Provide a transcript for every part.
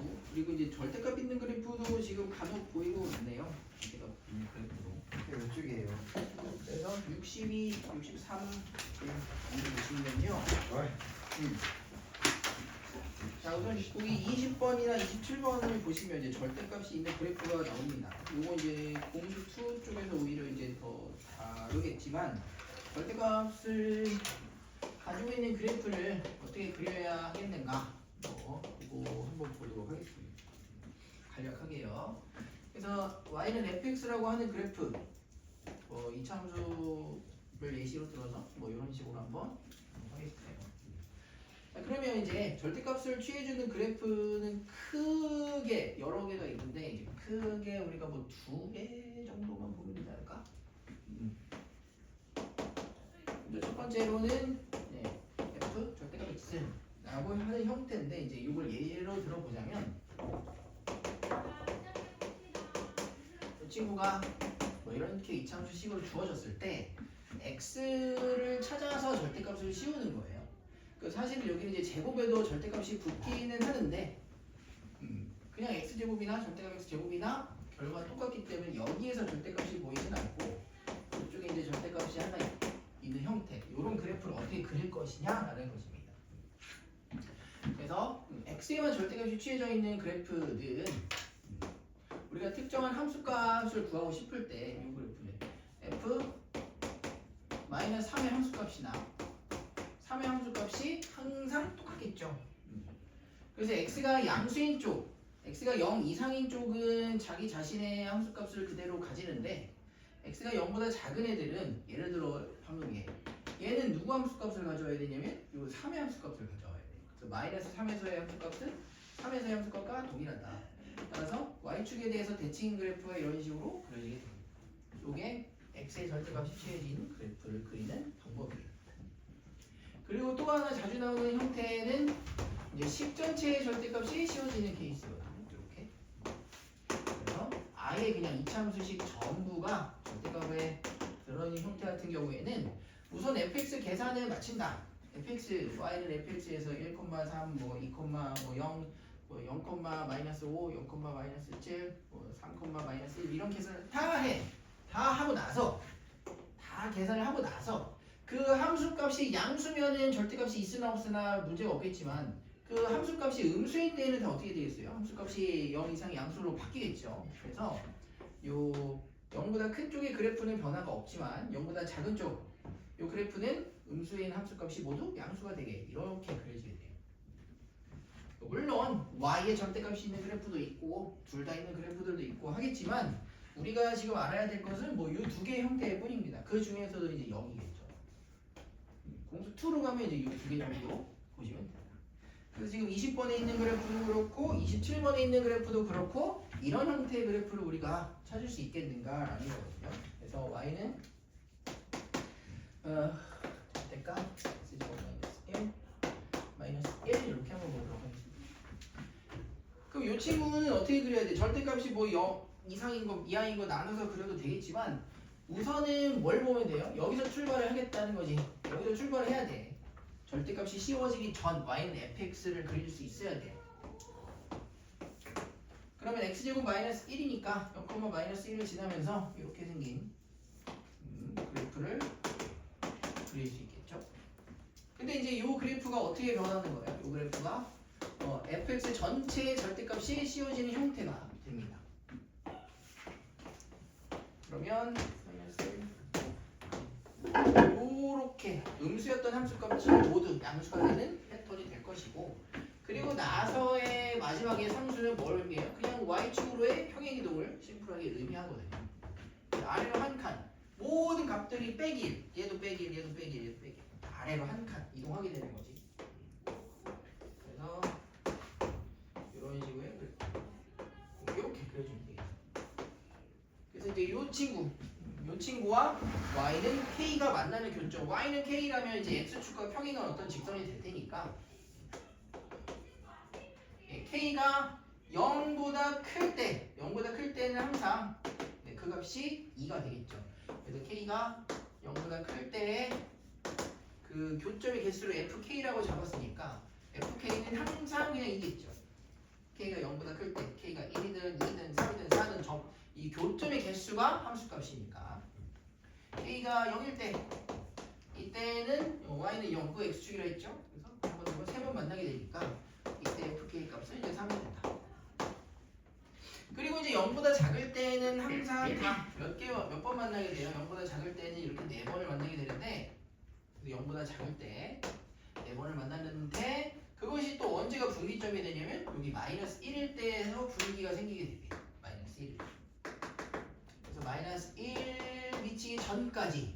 있고, 그리고 이제 절대값 있는 그래프도 지금 간혹 보이고 있네요. 절대값 있는 그래프도. 이쪽이에요. 그래서 62, 63 보시면요. 자, 우선 거기 20번이나 27번을 보시면 이제 절대값이 있는 그래프가 나옵니다. 요거 이제 공수 2 쪽에서 오히려 이제 더 다르겠지만, 절대값을 가지고 있는 그래프를 어떻게 그려야 하겠는가, 이거 한번 보도록 하겠습니다. 간략하게요. 그래서 y는 fx라고 하는 그래프, 이 참수를 예시로 들어서 이런 식으로 한번 하겠습니다. 자, 그러면 이제 절대값을 취해주는 그래프는 크게 여러 개가 있는데, 이제 크게 우리가 2개 정도만 보면 되지 않을까? 먼저 첫 번째로는 f 절대값 x라고 하는 형태인데, 이제 이걸 예로 들어보자면, 이 친구가 이렇게 이참수식으로 주어졌을 때 x를 찾아서 절대값을 씌우는 거예요. 사실 여기는 이제 제곱에도 절대값이 붙기는 하는데, 그냥 x제곱이나 절대값 x제곱이나 결과가 똑같기 때문에 여기에서 절대값이 보이진 않고, 이쪽에 이제 절대값이 하나 있는 형태, 이런 그래프를 어떻게 그릴 것이냐라는 것입니다. 그래서 x에만 절대값이 취해져 있는 그래프는 우리가 특정한 함수값을 구하고 싶을 때 이 그래프는 f 마이너스 3의 함수값이나 3의 함수값이 항상 똑같겠죠. 그래서 x가 양수인 쪽, x가 0 이상인 쪽은 자기 자신의 함수값을 그대로 가지는데, x가 0보다 작은 애들은, 예를 들어 방금 얘는 누구 함수값을 가져와야 되냐면 이 3의 함수값을 가져와야 돼요. 그래서 마이너스 3에서의 함수값은 3에서의 함수값과 동일하다. 따라서 y축에 대해서 대칭 그래프가 이런 식으로 그려지게 됩니다. 이게 x의 절대값이 취해진 그래프를 그리는 방법이에요. 그리고 또 하나 자주 나오는 형태는 이제 식 전체의 절대값이 씌워지는 케이스거든요. 이렇게. 그래서 아예 그냥 이참수식 전부가 절대값에 들어있는 형태 같은 경우에는 우선 fx 계산을 마친다. fx, y는 fx에서 1,3, 2,0, 0, 마이너스 5, 0, 마이너스 7, 3, 마이너스 1 이런 계산을 다 해. 다 하고 나서, 다 계산을 하고 나서 그 함수값이 양수면은 절대값이 있으나 없으나 문제가 없겠지만, 그 함수값이 음수인 때에는 다 어떻게 되겠어요? 함수값이 0 이상 양수로 바뀌겠죠. 그래서 요 0보다 큰 쪽의 그래프는 변화가 없지만 0보다 작은 쪽 요 그래프는 음수인 함수값이 모두 양수가 되게 이렇게 그려지게 돼요. 물론 y의 절대값이 있는 그래프도 있고 둘 다 있는 그래프들도 있고 하겠지만, 우리가 지금 알아야 될 것은 이 두 개의 형태일 뿐입니다. 그 중에서도 이제 0이겠죠. 공수 2로 가면 이제 이 두 개 정도 보시면 됩니다. 그래서 지금 20번에 있는 그래프도 그렇고 27번에 있는 그래프도 그렇고, 이런 형태의 그래프를 우리가 찾을 수 있겠는가라는 거거든요. 그래서 y는 절대값 마이너스 1 이렇게 한번 보도록 하겠습니다. 그럼 이 친구는 어떻게 그려야 돼? 절대값이 0 이상인 거, 이하인 거 나눠서 그려도 되겠지만, 우선은 뭘 보면 돼요? 여기서 출발을 하겠다는 거지. 여기서 출발을 해야 돼. 절대값이 씌워지기 전 y는 fx를 그릴 수 있어야 돼. 그러면 x제곱 마이너스 1이니까 0, 마이너스 1을 지나면서 이렇게 생긴 그래프를 그릴 수 있겠죠. 근데 이제 이 그래프가 어떻게 변하는 거예요? 이 그래프가 fx 전체의 절대값이 씌워지는 형태가 됩니다. 그러면 이렇게 음수였던 함수값이 모두 양수가 되는 패턴이 될 것이고, 그리고 나서의 마지막에 상수는 뭘 의미해요? 그냥 y축으로의 평행이동을 심플하게 의미하거든요. 아래로 한 칸, 모든 값들이 빼기 1, 얘도 빼기 1, 얘도 빼기 1, 얘도 빼기 1, 아래로 한 칸 이동하게 되는 거지. 그래서 이런 식으로 이렇게 그려주면 되겠죠. 그래서 이제 이 친구와 y는 k가 만나는 교점, y는 k라면 이제 x축과 평행한 어떤 직선이 될 테니까, k가 0보다 클 때는 항상 그 값이 2가 되겠죠. 그래서 k가 0보다 클 때의 그 교점의 개수를 fk라고 잡았으니까 fk는 항상 그냥 2겠죠. k가 0보다 x가 함수값이니까 k가 0일 때 이때는 y는 0, 그 x축이라 했죠. 그래서 한 번 더 세 번 만나게 되니까 이때 fk 값은 이제 3이 된다. 그리고 이제 0보다 작을 때는 항상 다 몇 번 만나게 돼요. 0보다 작을 때는 이렇게 4번을 만나게 되는데 0보다 작을 때 4번을 만났는데 그것이 또 언제가 분기점이 되냐면 여기 마이너스 1일 때에서 분기가 생기게 됩니다. 마이너스 1. 그래서 마이너스 1 미치기 전까지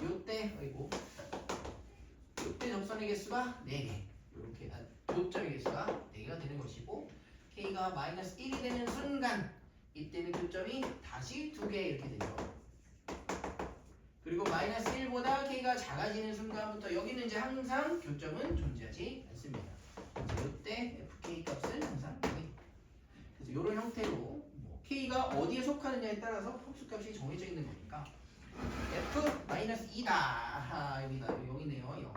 요때 요때 접선의 개수가 4개 이렇게 교점의 개수가 4개가 되는 것이고 K가 마이너스 1이 되는 순간 이때는 교점이 다시 2개 이렇게 되죠. 그리고 마이너스 1보다 K가 작아지는 순간부터 여기는 이제 항상 교점은 존재하지 않습니다. 이때 FK 값은 항상 여기. 그래서 이런 형태로 뭐 K가 어디에 속하느냐에 따라서 함수값이 정해져 있는 거니까 F-2다. 여기가 여기네요. 0.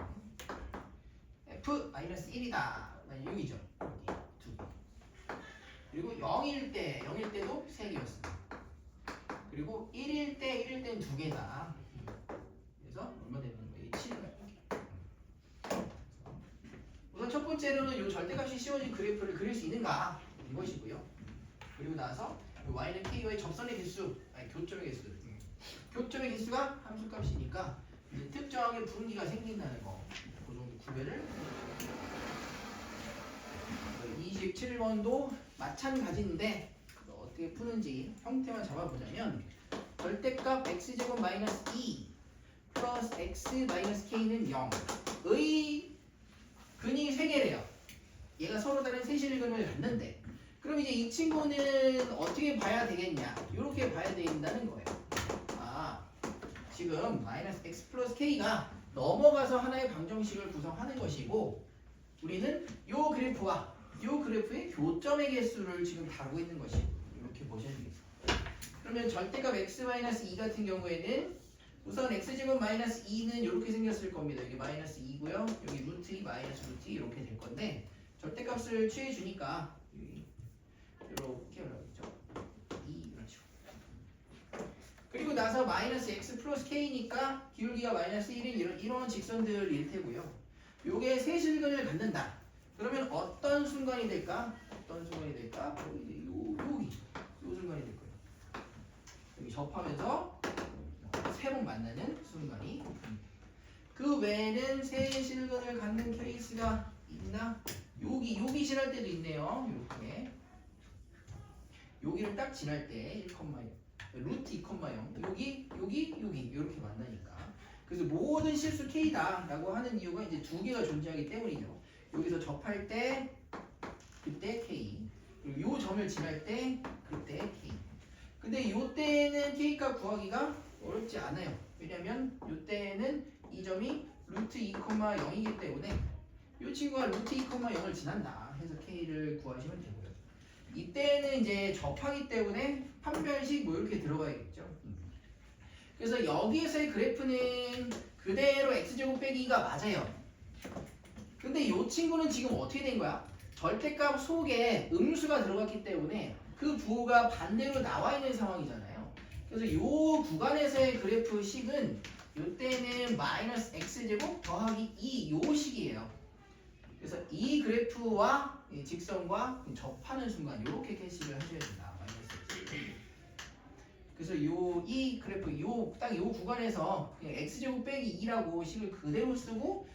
F-1이다. 6이죠. 여기 2개. 그리고 0일 때도 3개였습니다. 그리고 1일 때는 2개다. 그래서 얼마 되는 거예요? 7을. 우선 첫 번째로는 이 절대값이 씌워진 그래프를 그릴 수 있는가 이것이고요. 그리고 나서 y는 k와의 접선의 개수, 교점의 개수. 교점의 개수가 함수값이니까 이제 특정하게 분기가 생긴다는 거. 그 정도 구별을. 27번도 마찬가지인데 어떻게 푸는지 형태만 잡아보자면 절대값 x제곱 마이너스 2 플러스 x 마이너스 k는 0의 근이 3개래요. 얘가 서로 다른 세실근을 갖는데 그럼 이제 이 친구는 어떻게 봐야 되겠냐 이렇게 봐야 된다는 거예요. 지금 마이너스 x 플러스 k가 넘어가서 하나의 방정식을 구성하는 것이고 우리는 요 그래프와 요 그래프의 교점의 개수를 지금 다루고 있는 것이고 이렇게 보셔야 되겠습니다. 그러면 절대값 x-2 같은 경우에는 우선 x제곱 마이너스 2는 이렇게 생겼을 겁니다. 여기 마이너스 2고요. 여기 루트 2 마이너스 루트 2 이렇게 될 건데 절대값을 취해 주니까 이렇게 올라오겠죠. 2 이런 식으로. 그리고 나서 마이너스 x 플러스 k니까 기울기가 마이너스 1인 이런 직선들일 테고요. 요게 세실근을 갖는다. 그러면 어떤 순간이 될까? 여기 순간이 될 거예요. 여기 접하면서 3번 만나는 순간이. 그 외에는 세실근을 갖는 케이스가 있나? 여기 지날 때도 있네요. 이렇게 여기를 딱 지날 때 1,0 루트 2,0 여기 이렇게 만나니까. 그래서 모든 실수 K다 라고 하는 이유가 이제 2개가 존재하기 때문이죠. 여기서 접할 때 그때 K 그리고 요 점을 지날 때 그때 K. 근데 요 때는 K값 구하기가 어렵지 않아요. 왜냐면 요 때는 이 점이 루트 2,0이기 때문에 요 친구가 루트 2,0을 지난다 해서 K를 구하시면 되고요. 이때는 이제 접하기 때문에 판별식 뭐 이렇게 들어가야겠죠. 그래서 여기에서의 그래프는 그대로 x제곱 빼기 2가 맞아요. 근데 이 친구는 지금 어떻게 된 거야? 절대값 속에 음수가 들어갔기 때문에 그 부호가 반대로 나와 있는 상황이잖아요. 그래서 이 구간에서의 그래프 식은 이때는 마이너스 x제곱 더하기 2 요 식이에요. 그래서 이 그래프와 이 직선과 접하는 순간 이렇게 캐시를 하셔야 된다. 마이너스 x. 그래서 이 그래프 딱 요 구간에서 그냥 x제곱 빼기 2라고 식을 그대로 쓰고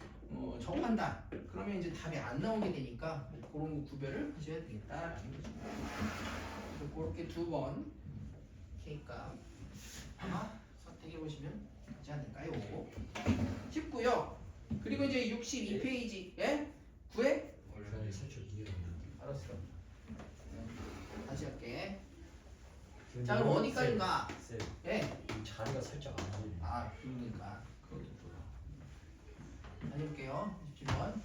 접한다. 그러면 이제 답이 안 나오게 되니까 그런 거 구별을 하셔야 되겠다라는 거죠. 그래서 그렇게 2번 K값 아마 선택해 보시면 되지 않을까요? 쉽고요. 그리고 이제 62페이지에 9회 원래 살짝 이해가 알았어. 다시 할게. 자 그럼 어디까지인가? 쌤, 예. 이 자리가 살짝 안 보이네. 그러니까 그것도 또 다시 볼게요. 17번.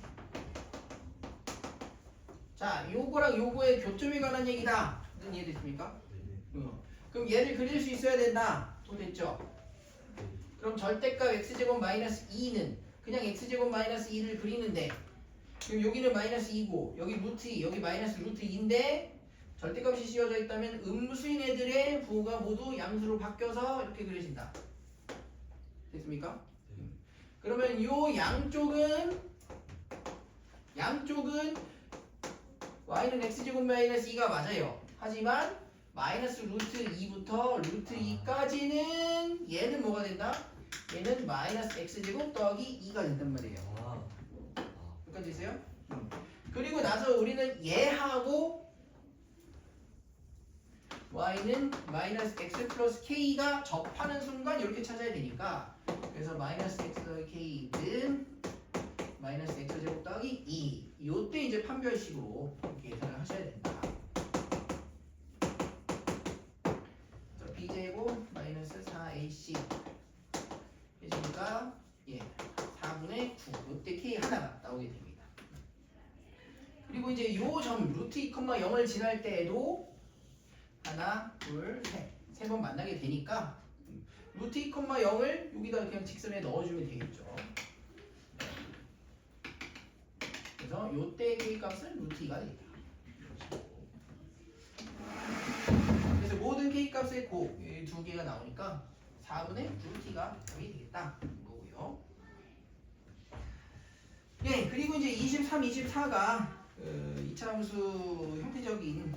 자 요거랑 요거의 교점에 관한 얘기다. 무슨 이해됐습니까? 네네. 그럼 얘를 그릴 수 있어야 된다. 또 됐죠? 네. 그럼 절대값 x제곱 마이너스 2는 그냥 x제곱 마이너스 2를 그리는데 지금 여기는 마이너스 2고 여기 루트 2 여기 마이너스 루트 2인데 절대값이 씌워져 있다면 음수인 애들의 부호가 모두 양수로 바뀌어서 이렇게 그려진다. 됐습니까? 네. 그러면 요 양쪽은 y는 x제곱 마이너스 2가 맞아요. 하지만 마이너스 루트 2부터 루트 2까지는 얘는 뭐가 된다? 얘는 마이너스 x제곱 더하기 2가 된단 말이에요. 여기까지 있어요? 그리고 나서 우리는 얘하고 y는 마이너스 x 플러스 k가 접하는 순간 이렇게 찾아야 되니까 그래서 마이너스 x 더하기 k는 마이너스 x제곱 더하기 2 요때 이제 판별식으로 이렇게 계산을 하셔야 된다. 그래서 b제곱 마이너스 4ac 해주니까 4분의 9 요때 k 하나가 나오게 됩니다. 그리고 이제 요 점 루트 2,0을 지날 때에도 하나, 둘, 세 번 만나게 되니까 루트 2,0을 여기다 그냥 직선에 넣어주면 되겠죠. 그래서 요때 k 값은 루트 2가 되겠다. 그래서 모든 k 값의 곱 두 개가 나오니까 4분의 루트 2가 답이 되겠다. 거고요. 예, 그리고 이제 23, 24가 이차함수 형태적인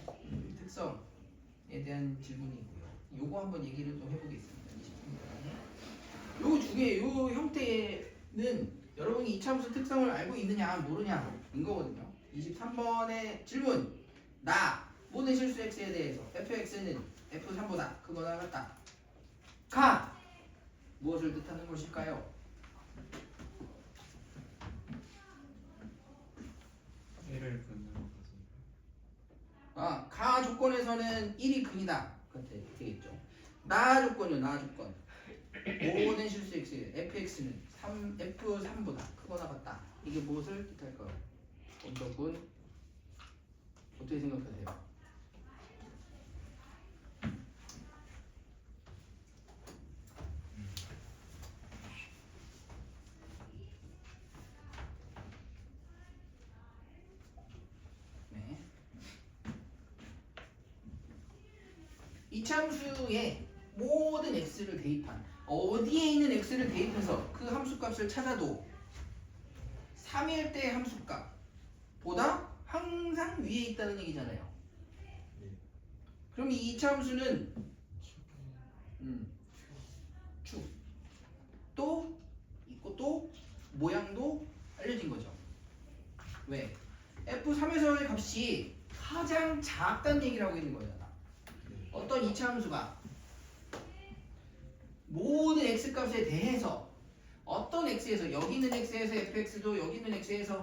특성에 대한 질문이고요. 요거 한번 얘기를 좀 해보겠습니다. 23번에. 요 중에 요 형태는 여러분이 이차함수 특성을 알고 있느냐 모르냐 이거거든요. 23번의 질문. 나 모든 실수 x에 대해서 fx는 f3보다 크거나 같다. 가 무엇을 뜻하는 것일까요? 얘를 긋는 것은 가 조건에서는 1이 근이다. 그렇게 되겠죠. 나 조건이요. 나 조건. 모든 실수 x에 fx는 f3보다 크거나 같다. 이게 무엇을 뜻할까요? 원덕분 어떻게 생각하세요? 네. 이차함수의 모든 x를 대입한 어디에 있는 x를 대입해서 그 함수값을 찾아도 3일 때 함수값보다 항상 위에 있다는 얘기잖아요. 그럼 이 이차함수는 축 또 있고 또 모양도 알려진 거죠. 왜? F3에서의 값이 가장 작다는 얘기를 하고 있는 거잖아. 어떤 이차함수가 모든 x값에 대해서 어떤 x에서 여기 있는 x에서 fx도 여기 있는 x에서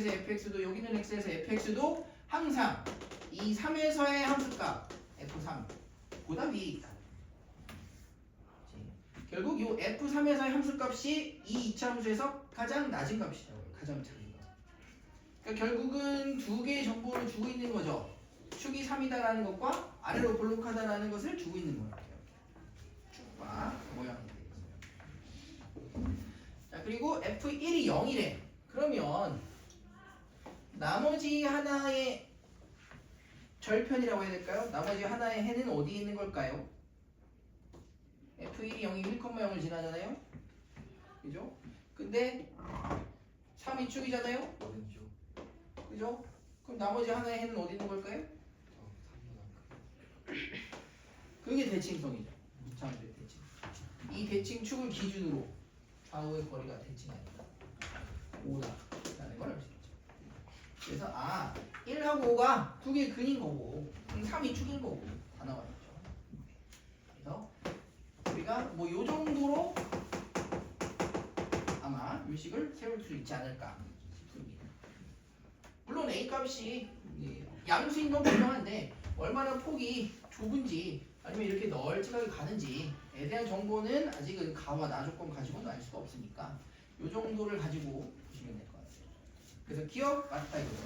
fx도 여기 있는 x에서 fx도 항상 이 3에서의 함수값 f3보다 위에 있다. 결국 이 f3에서의 함수값이 이 이차함수에서 가장 낮은 값이라고 해요. 가장 작은 값. 그러니까 결국은 두 개의 정보를 주고 있는 거죠. 축이 3이다라는 것과 아래로 볼록하다라는 것을 주고 있는 거예요. 축과 모양이 되겠어요. 자, 그리고 f1이 0이래. 그러면 나머지 하나의 절편이라고 해야 될까요? 나머지 하나의 해는 어디에 있는 걸까요? f1이 0이 1,0을 지나잖아요. 그죠? 근데 3이 축이잖아요. 그죠? 그럼 나머지 하나의 해는 어디 있는 걸까요? 그게 대칭성이죠. 이차함수의 대칭. 이 대칭축을 기준으로 좌우의 거리가 대칭이 아니다. 5다라는 걸 알 수 있죠. 그래서 1하고 5가 두 개의 근인 거고 3이 축인 거고 다 나와 있죠. 그래서 우리가 뭐 요 정도로 아마 유식을 세울 수 있지 않을까 싶습니다. 물론 A 값이 양수인 건 분명한데 얼마나 폭이 좁은지 아니면 이렇게 널찍하게 가는지에 대한 정보는 아직은 가와 나 조건 가지고는 알 수가 없으니까 이 정도를 가지고 보시면 될 것 같아요. 그래서 기억 맞다 이거죠.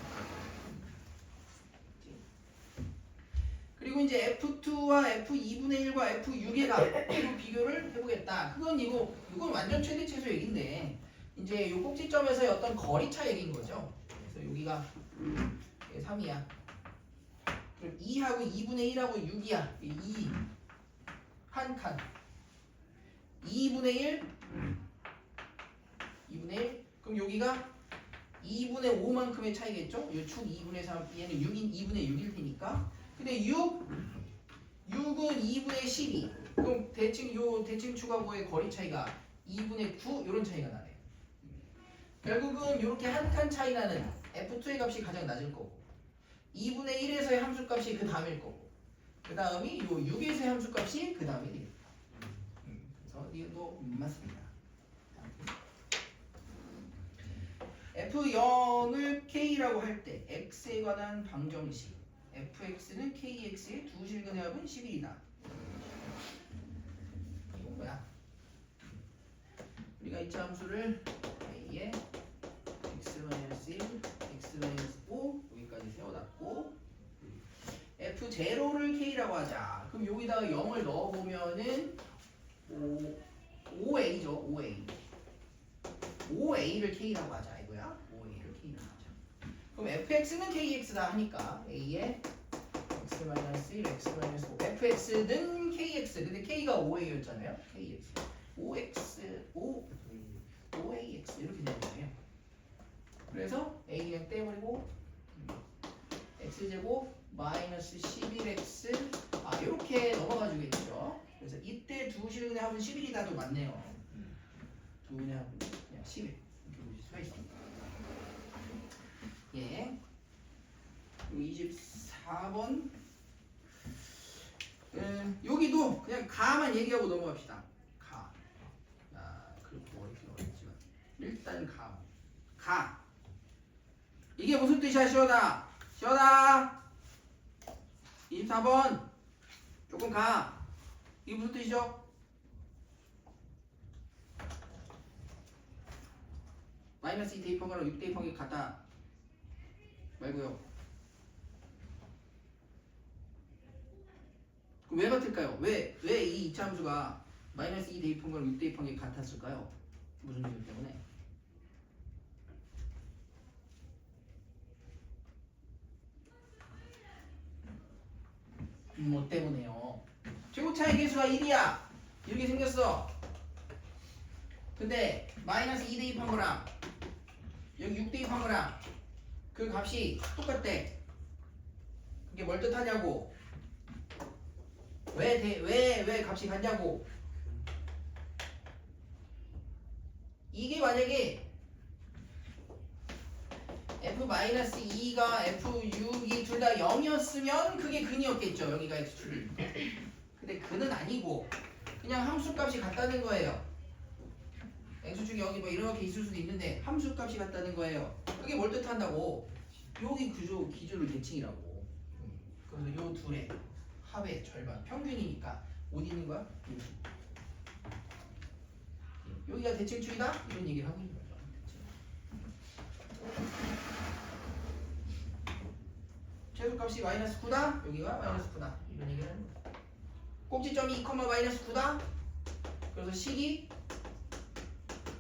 그리고 이제 F2와 F2분의 1과 F6의 비교를 해보겠다. 이건 완전 최대 최소 얘기인데 이제 이 꼭지점에서의 어떤 거리차 얘기인 거죠. 그래서 여기가 3이야. 그럼 2하고 2분의 1하고 6이야. 2 한 칸. 2분의 1 2분의 1 그럼 여기가 2분의 5만큼의 차이겠죠? 이 축 2분의 3 얘는 6인 2분의 6일 테니까. 근데 6은 2분의 12. 그럼 요 대칭 축하고의 거리 차이가 2분의 9 이런 차이가 나네요. 결국은 이렇게 한 칸 차이 나는 F2의 값이 가장 낮을 거고 2분의 1에서의 함수값이 그 다음일 거고 그 다음이 요 6에서의 함수값이 그 다음이 되겠다. 그래서 이것도 맞습니다. F0을 K라고 할 때 X에 관한 방정식 fx는 kx의 두 실근의 합은 11이다. 이건 뭐야? 우리가 이차 함수를 a에 x-1, x-5 여기까지 세워놨고 f0를 k라고 하자. 그럼 여기다가 0을 넣어보면은 5a죠. 5a를 k라고 하자 이거야. 5a를 k라고 하자. 그럼 fx는 kx다 하니까 a에 x-1, x-5 fx는 kx 근데 k가 5a였잖아요. kx 5ax 이렇게 되는 거예요. 그래서 a 그냥 떼버리고 x제곱 마이너스 11x 이렇게 넘어가 주겠죠. 그래서 이때 두 실근의 합은 11이다도 맞네요. 두 분의 합은 그냥 11 이렇게 보실 수가 있습니다. 예. 24번 여기도 그냥 가만 얘기하고 넘어갑시다. 가. 그렇고 어렵긴 어렵지만 일단 가. 이게 무슨 뜻이야 시원아? 시원아 24번 조금 가. 이게 무슨 뜻이죠? 마이너스 2 대입한 거랑 6 대입한 게 같다 말고요. 그럼 왜 같을까요? 왜 이 이차 함수가 마이너스 2 대입한 거랑 6 대입한 게 같았을까요? 무슨 이유 때문에? 뭐 때문에요? 최고차의 개수가 1이야 이렇게 생겼어. 근데 마이너스 2 대입한 거랑 여기 6 대입한 거랑 그 값이 똑같대. 그게 뭘 뜻하냐고. 왜 값이 같냐고. 이게 만약에 f-2가 f6이 둘 다 0이었으면 그게 근이었겠죠. 여기가 x축이. 근데 근은 아니고 그냥 함수값이 같다는 거예요. x축이 여기 뭐 이렇게 있을 수도 있는데 함수값이 같다는 거예요. 그게 뭘 뜻한다고? 여기 기준을 대칭이라고. 그래서 요 둘의 합의 절반 평균이니까 어디 있는 거야? 여기가 대칭축이다? 이런 얘기를 하고 있는 거죠. 최소값이 마이너스 9다? 여기가 마이너스 9다. 이런 얘기를 하는 거죠. 꼭지점이 2, 마이너스 9다? 그래서 식이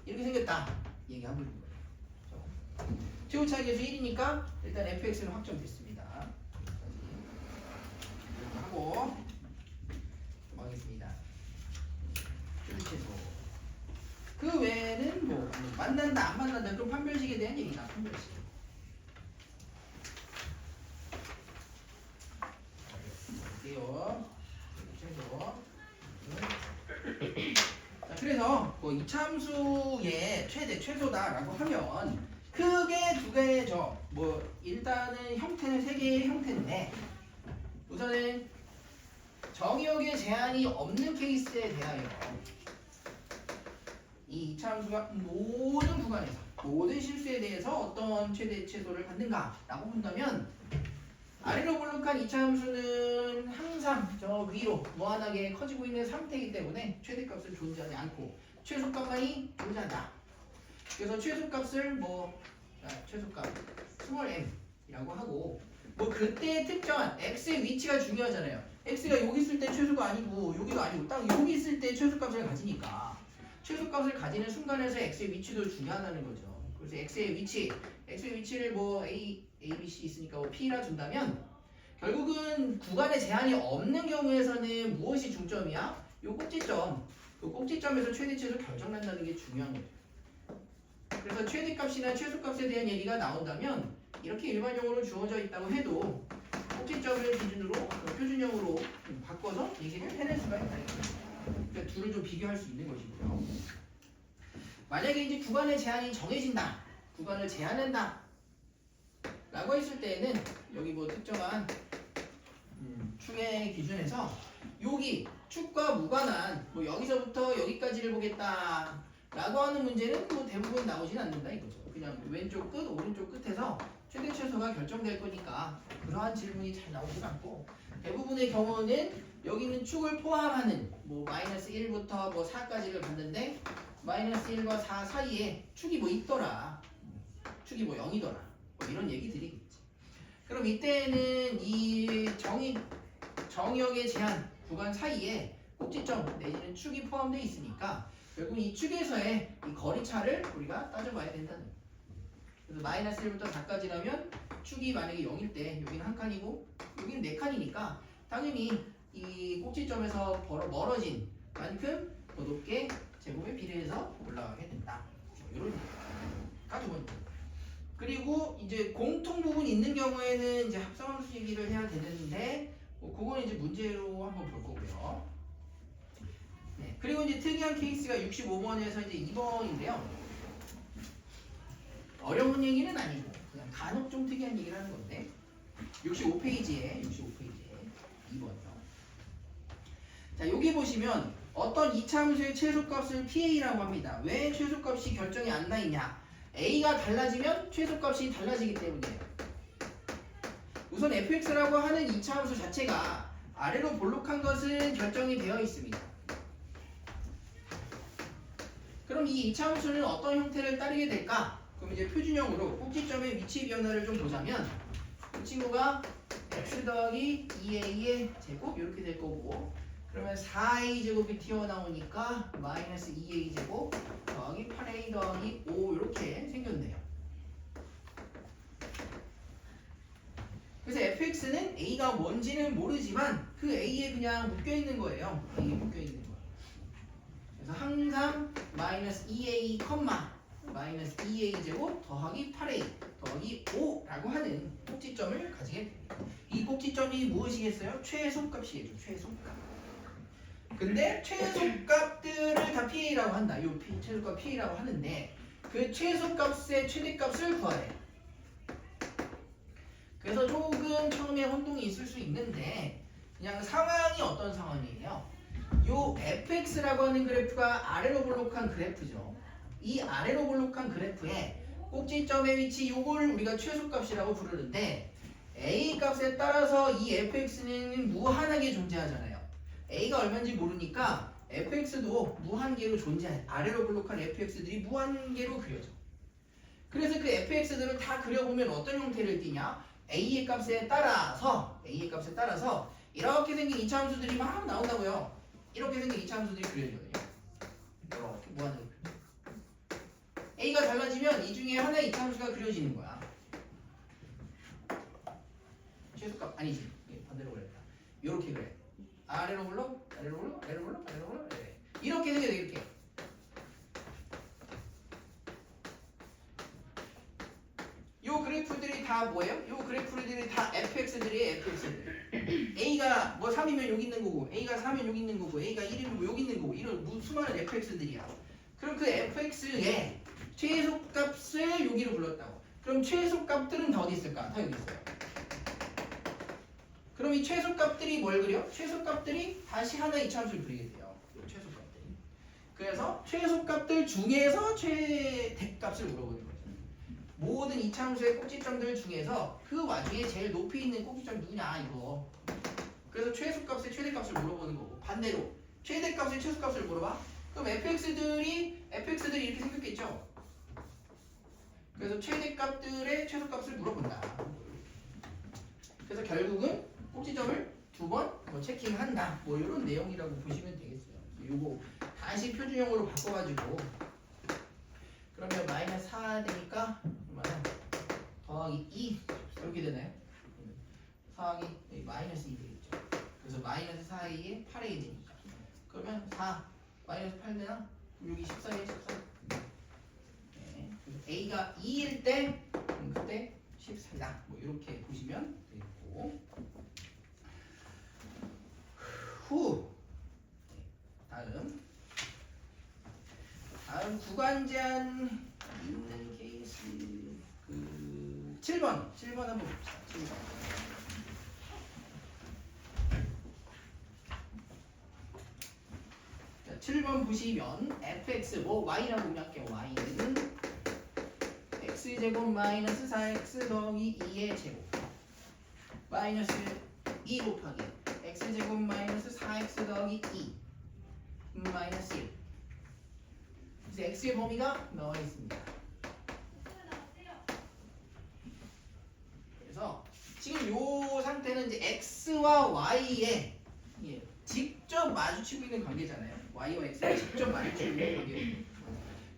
이렇게 생겼다. 얘기하고 있는 거예요. 최고차의 개수 1이니까 일단 fx는 확정됐습니다. 이렇게 하고 넘어가겠습니다. 최소. 그 외에는 뭐 만난다 안 만난다 그럼 판별식에 대한 얘기다. 판별식. 볼게요. 최소. 자, 그래서 뭐 이차함수의 최소다라고 하면 크게 두 개죠. 뭐 일단은 형태는 세 개의 형태인데 우선은 정의역의 제한이 없는 케이스에 대하여 이 이차함수가 모든 구간에서 모든 실수에 대해서 어떤 최소를 갖는가라고 본다면 아래로 볼록한 이차함수는 항상 저 위로 무한하게 커지고 있는 상태이기 때문에 최대값은 존재하지 않고 최소값만이 존재한다. 그래서 최소값을 최소값 스몰 m이라고 하고 뭐 그때 특정한 x의 위치가 중요하잖아요. x가 여기 있을 때 최소가 아니고 여기가 아니고 딱 여기 있을 때 최소값을 가지니까 최소값을 가지는 순간에서 x의 위치도 중요하다는 거죠. 그래서 x의 위치를 a, b, c 있으니까 p라 준다면 결국은 구간에 제한이 없는 경우에서는 무엇이 중점이야? 요 꼭지점. 그 꼭지점에서 최대치에서 결정난다는 게 중요한 거죠. 그래서 최대값이나 최소값에 대한 얘기가 나온다면 이렇게 일반용어로 주어져 있다고 해도 꼭지점을 기준으로 표준형으로 바꿔서 얘기를 해낼 수가 있다. 그러니까 둘을 좀 비교할 수 있는 것이고요. 만약에 이제 구간의 제한이 정해진다, 구간을 제한한다 라고 했을 때에는 여기 뭐 특정한 축의 기준에서 여기 축과 무관한 뭐 여기서부터 여기까지를 보겠다 라고 하는 문제는 뭐 대부분 나오진 않는다 이거죠. 그냥 왼쪽 끝, 오른쪽 끝에서 최대 최소가 결정될 거니까 그러한 질문이 잘 나오진 않고, 대부분의 경우는 여기는 축을 포함하는 뭐 마이너스 1부터 뭐 4까지를 봤는데 마이너스 1과 4 사이에 축이 뭐 있더라, 축이 뭐 0이더라, 뭐 이런 얘기들이겠지. 그럼 이때는 이 정역의 제한 구간 사이에 꼭지점 내지는 축이 포함되어 있으니까 결국 이 축에서의 이 거리차를 우리가 따져봐야 된다는 거예요. 그래서 마이너스 1부터 4까지라면 축이 만약에 0일 때 여기는 한 칸이고 여기는 4칸이니까 당연히 이 꼭지점에서 멀어진 만큼 더 높게 제곱에 비례해서 올라가게 된다. 이런 가져보는 거예요. 그리고 이제 공통 부분이 있는 경우에는 이제 합성함수 얘기를 해야 되는데 그건 이제 문제로 한번 볼 거고요. 네. 그리고 이제 특이한 케이스가 65번에서 이제 2번인데요. 어려운 얘기는 아니고 그냥 간혹 좀 특이한 얘기를 하는 건데 65페이지에 2번이요. 자, 여기 보시면 어떤 이차함수의 최소값을 PA라고 합니다. 왜 최소값이 결정이 안 나 있냐? A가 달라지면 최소값이 달라지기 때문이에요. 우선 fx라고 하는 이차함수 자체가 아래로 볼록한 것은 결정이 되어 있습니다. 그럼 이 이차함수는 어떤 형태를 따르게 될까? 그럼 이제 표준형으로 꼭지점의 위치 변화를 좀 보자면 이 친구가 x 더하기 2a의 제곱 이렇게 될 거고, 그러면 4a 제곱이 튀어나오니까 마이너스 2a 제곱 더하기 8a 더하기 5 이렇게 생겼네요. 그래서 fx는 a가 뭔지는 모르지만 그 a에 그냥 묶여있는 거예요. a에 묶여있는 거. 그래서 항상 마이너스 2a 마이너스 2a 제곱 더하기 8a 더하기 5라고 하는 꼭지점을 가지게 됩니다. 이 꼭지점이 무엇이겠어요? 최소값이겠죠. 최소값. 근데 최소값들을 다 PA라고 한다. 요 최소값 PA라고 하는데 그 최소값의 최대값을 구하래. 그래서 조금 처음에 혼동이 있을 수 있는데 그냥 상황이 어떤 상황이에요? 요 fx라고 하는 그래프가 아래로 볼록한 그래프죠. 이 아래로 볼록한 그래프에 꼭지점의 위치 요걸 우리가 최소값이라고 부르는데 a 값에 따라서 이 fx는 무한하게 존재하잖아요. a가 얼마인지 모르니까 fx도 무한계로 존재해. 아래로 볼록한 fx들이 무한계로 그려져. 그래서 그 fx들을 다 그려보면 어떤 형태를 띠냐? a의 값에 따라서 이렇게 생긴 이차함수들이 막 나온다고요. 이렇게 생긴 이차함수들이 그려지거든요. 이렇게 무한하게 그려져. a가 달라지면 이 중에 하나의 이차함수가 그려지는 거야. 최소값 아니지. 반대로 그랬다. 이렇게 그래. 아래로 볼록, 아래로 볼록, 아래로 볼록, 아래로 볼록, 이렇게 생겨요. 이렇게. 요 그래프들이 다 뭐예요? 요 그래프들이 다 fx들이에요. fx들. a가 뭐 3이면 여기 있는 거고, a가 4면 여기 있는 거고, a가 1이면 여기 있는 거고, 이런 수많은 fx들이야. 그럼 그 fx의 최소값을 여기로 불렀다고. 그럼 최소값들은 다 어디 있을까? 다 여기 있어요. 그럼 이 최소값들이 뭘 그려? 최소값들이 다시 하나의 이차함수를 그리게 돼요. 최소값들이. 그래서 최소값들 중에서 최대값을 물어보는 거죠. 모든 이차함수의 꼭지점들 중에서 그 와중에 제일 높이 있는 꼭지점 누구냐 이거. 그래서 최소값의 최대값을 물어보는 거고, 반대로 최대값의 최소값을 물어봐. 그럼 fx들이 이렇게 생겼겠죠. 그래서 최대값들의 최소값을 물어본다. 그래서 결국은 꼭지점을 2번 뭐 체킹한다. 뭐 이런 내용이라고 보시면 되겠어요. 요거 다시 표준형으로 바꿔가지고 그러면 마이너스 4 되니까 얼마나 더하기 2 이렇게 되나요? 4하기 여기 마이너스 2 되겠죠. 그래서 마이너스 4a에 8a 되니까. 그러면 4 마이너스 8 되나? 그럼 여기 14에 14. 네. 그래서 a가 2일 때 그때 14다. 뭐 이렇게 보시면 되겠고. 후. 다음 구간 제한 있는 케이스 7번 한번 봅시다. 7번. 자, 7번 보시면 fx 뭐 y라고 공략할게요. y는 x제곱 마이너스 4x 더하기 2의 제곱 마이너스 2 곱하기 x제곱 마이너스 4x 더하기 2 마이너스 1. 그래서 x의 범위가 나와 있습니다. 그래서 지금 요 상태는 이제 x와 y의 직접 마주치고 있는 관계잖아요. y와 x가 직접 마주치고 있는 관계.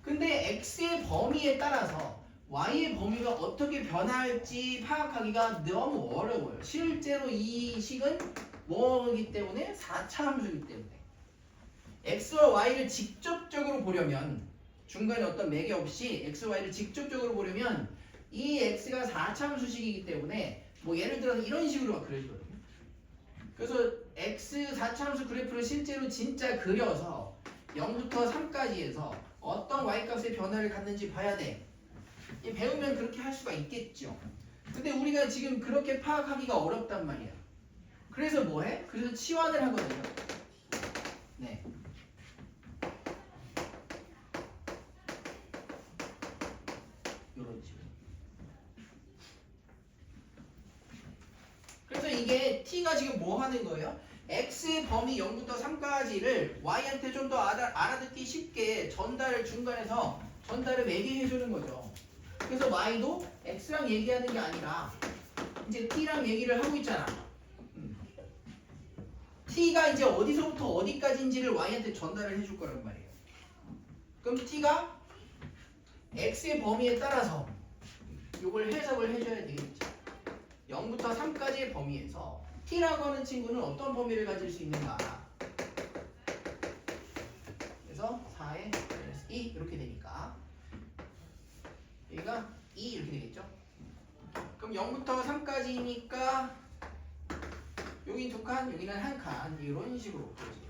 근데 x의 범위에 따라서 y의 범위가 어떻게 변할지 파악하기가 너무 어려워요. 실제로 이 식은 뭐이기 때문에 4차 함수이기 때문에 x와 y를 직접적으로 보려면 중간에 어떤 매개 없이 x와 y를 직접적으로 보려면 이 x가 4차 함수식이기 때문에 뭐 예를 들어서 이런 식으로 막 그려지거든요. 그래서 x 4차 함수 그래프를 실제로 진짜 그려서 0부터 3까지에서 어떤 y값의 변화를 갖는지 봐야 돼. 배우면 그렇게 할 수가 있겠죠. 근데 우리가 지금 그렇게 파악하기가 어렵단 말이야. 그래서 뭐해? 그래서 치환을 하거든요. 네. 요런 식으로. 그래서 이게 t가 지금 뭐 하는 거예요? x의 범위 0부터 3까지를 y한테 좀 더 알아듣기 쉽게 중간에서 전달을 매개해 주는 거죠. 그래서 y도 x랑 얘기하는 게 아니라 이제 t랑 얘기를 하고 있잖아. t가 이제 어디서부터 어디까지인지를 y한테 전달을 해줄 거란 말이에요. 그럼 t가 x의 범위에 따라서 이걸 해석을 해줘야 되겠죠. 0부터 3까지의 범위에서 t라고 하는 친구는 어떤 범위를 가질 수 있는가? 그래서 4에 마이너스 2 이렇게 되니까 여기가 2 이렇게 되겠죠. 그럼 0부터 3까지니까 여기 2칸, 여기는 1칸 이런 식으로 보여지죠.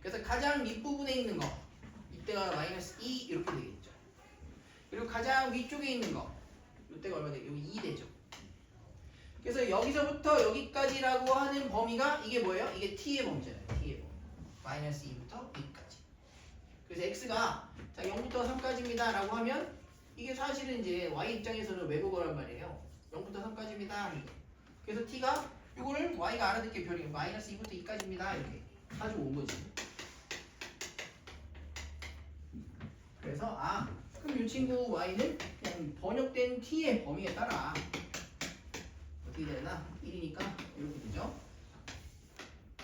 그래서 가장 밑부분에 있는 거 이때가 마이너스 2 이렇게 되겠죠. 그리고 가장 위쪽에 있는 거 이때가 얼마 돼? 여기 2 되죠. 그래서 여기서부터 여기까지라고 하는 범위가 이게 뭐예요? 이게 t의 범위잖아요. t의 범위. 마이너스 2부터 2까지. 그래서 x가 자 0부터 3까지입니다 라고 하면 이게 사실은 이제 y 입장에서는 외국어란 말이에요. 0부터 3까지입니다. 그래서 t가 이거를 y가 알아듣게 별이 마이너스 2부터 2까지입니다. 이렇게 가지고 온 거지. 그래서 그럼 이 친구 y는 그냥 번역된 t의 범위에 따라 어떻게 되나? 1이니까 이렇게 되죠.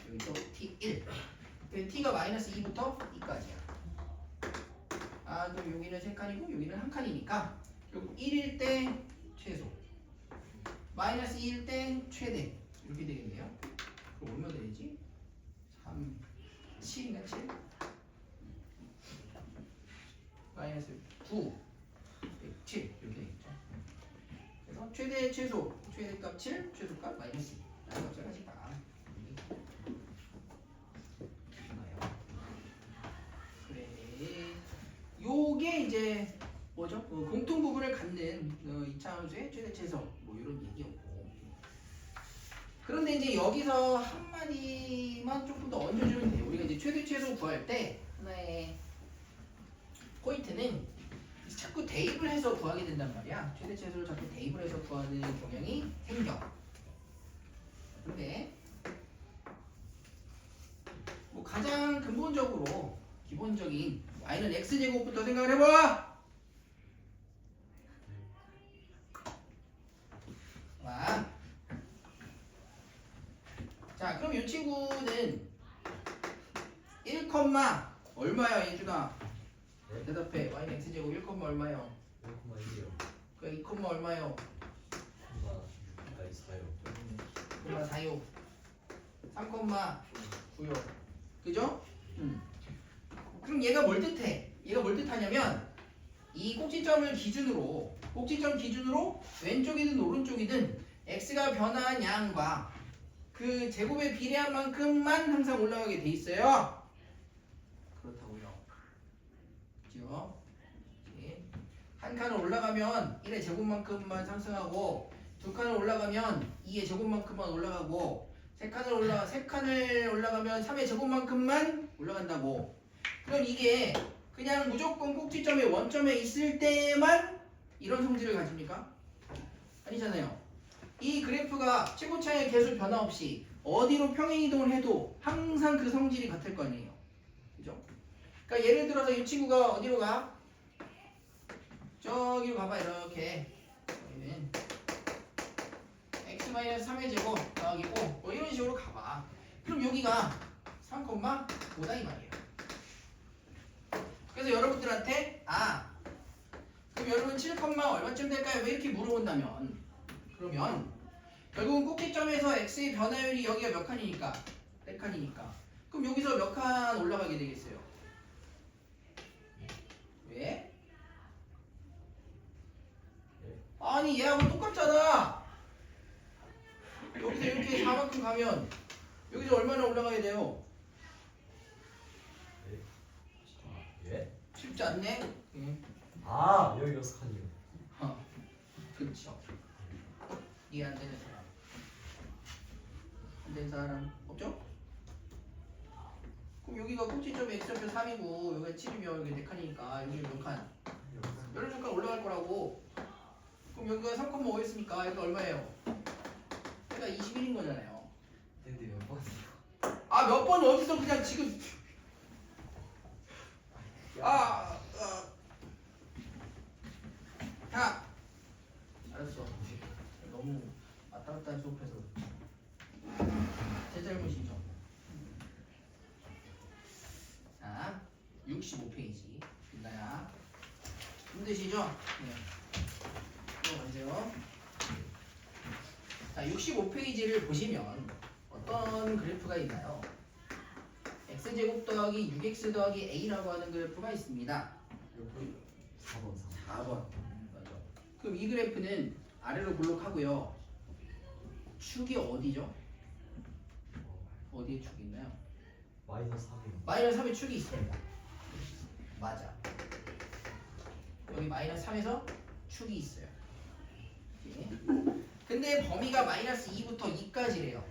여기 또 t1. t가 마이너스 2부터 2까지야. 그럼 여기는 3칸이고 여기는 1칸이니까 결국 1일 때 최소 마이너스 2일 때 최대 이렇게 되겠네요. 그럼 얼마 되지? 3, 7인가 7? 마이너스 9, 7 이렇게 되겠죠. 그래서 최대 최소 최대값 7, 최소값 마이너스 2 라는 값을 가지다. 그래. 요게 이제 뭐죠? 공통 부분을 갖는 2차 함수의 최대 최소 뭐 이런 얘기였고. 그런데 이제 여기서 한마디만 조금 더 얹어주면 돼요. 우리가 이제 최대 최소 구할 때 하나의 포인트는 자꾸 대입을 해서 구하게 된단 말이야. 최대 최소를 자꾸 대입을 해서 구하는 경향이 생겨. 근데 뭐 가장 근본적으로 기본적인 y는 x제곱부터 생각을 해봐. 자, 그럼 이 친구는 1, 얼마야 예준아? 네? 대답해. y는 x제곱 1, 얼마요? 1,1이요. 그 2, 얼마요? 4 4요 3,9요 그죠? 그럼 얘가 뭘 뜻해? 얘가 뭘 뜻하냐면 이 꼭지점을 기준으로 꼭지점 기준으로 왼쪽이든 오른쪽이든 x가 변화한 양과 그 제곱에 비례한 만큼만 항상 올라가게 돼 있어요. 그렇다고요. 그죠? 한 칸을 올라가면 1의 제곱만큼만 상승하고 두 칸을 올라가면 2의 제곱만큼만 올라가고 세 칸을 올라가면 3의 제곱만큼만 올라간다고. 그럼 이게 그냥 무조건 꼭지점의 원점에 있을 때만 이런 성질을 가집니까? 아니잖아요. 이 그래프가 최고차의 개수 변화 없이 어디로 평행이동을 해도 항상 그 성질이 같을 거 아니에요. 그죠? 그러니까 예를 들어서 이 친구가 어디로 가? 저기로 가봐. 이렇게 여기는 x-3의 제곱 더하기고 뭐 이런 식으로 가봐. 그럼 여기가 3,5다 이 말이에요. 그래서 여러분들한테 그럼 여러분 7, 얼마쯤 될까요? 왜 이렇게 물어본다면 그러면 결국은 꼭지점에서 x의 변화율이 여기가 몇 칸이니까 4칸이니까 그럼 여기서 몇 칸 올라가게 되겠어요? 왜? 아니 얘하고 똑같잖아. 여기서 이렇게 4만큼 가면 여기서 얼마나 올라가야 돼요? 예? 쉽지 않네? 아 여기 6칸이요. 그렇죠. 이해 안 되는 사람. 안 되는 사람 없죠? 그럼 여기가 꼭지점이 x좌표 3이고 여기가 7이면 여기 4칸이니까 여기 몇 칸? 16칸 올라갈 거라고. 그럼 여기가 3,5였으니까 여기가 얼마예요? 여기가 21인 거잖아요. 근데 몇 번이요? 몇 번 어디서 그냥 지금 자 알았어. 너무 왔다 갔다 수업해서 제 잘못이죠. 자 65페이지 빛나야 힘드시죠? 네. 들어가세요. 자 65페이지를 보시면 어떤 그래프가 있나요? x제곱 더하기 6x 더하기 a라고 하는 그래프가 있습니다. 4번. 맞아. 그럼 이 그래프는 아래로 볼록하고요. 축이 어디죠? 어디에 축이 있나요? -3이요. -3의 축이 있습니다. 맞아. 여기 -3에서 축이 있어요. 이렇게. 근데 범위가 -2부터 2까지래요.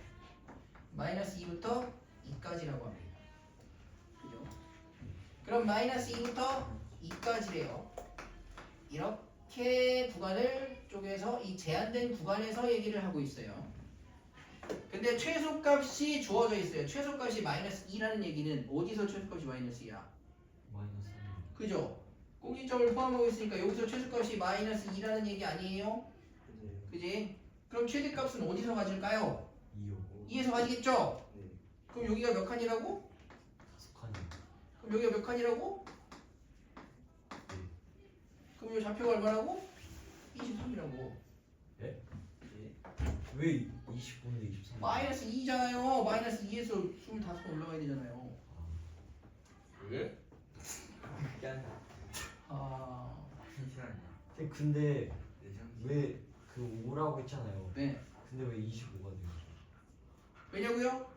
-2부터 2까지라고 합니다. 그죠? 그럼 -2부터 2까지래요. 이렇게 구간을 쪼개서 이 제한된 구간에서 얘기를 하고 있어요. 근데 최소값이 주어져 있어요. 최소값이 -2라는 얘기는 어디서 최소값이 -2야? -3이요. 그죠? 꼭지점을 포함하고 있으니까 여기서 최소값이 -2라는 얘기 아니에요? 그지? 그럼 최대값은 어디서 가질까요? 2요. 2에서 가지겠죠? 네. 그럼 여기가 몇 칸이라고? 5칸이요. 그럼 여기가 몇 칸이라고? 그럼 이 좌표가 얼마라고? 23이라고. 예? 예. 왜 29인데 23? -2잖아요. -2에서 25칸 올라가야 되잖아요. 예? 그게 아니라 잠시만요. 근데 네, 잠시. 왜 그 5라고 했잖아요. 네. 근데 왜 25가 돼요? 왜냐고요?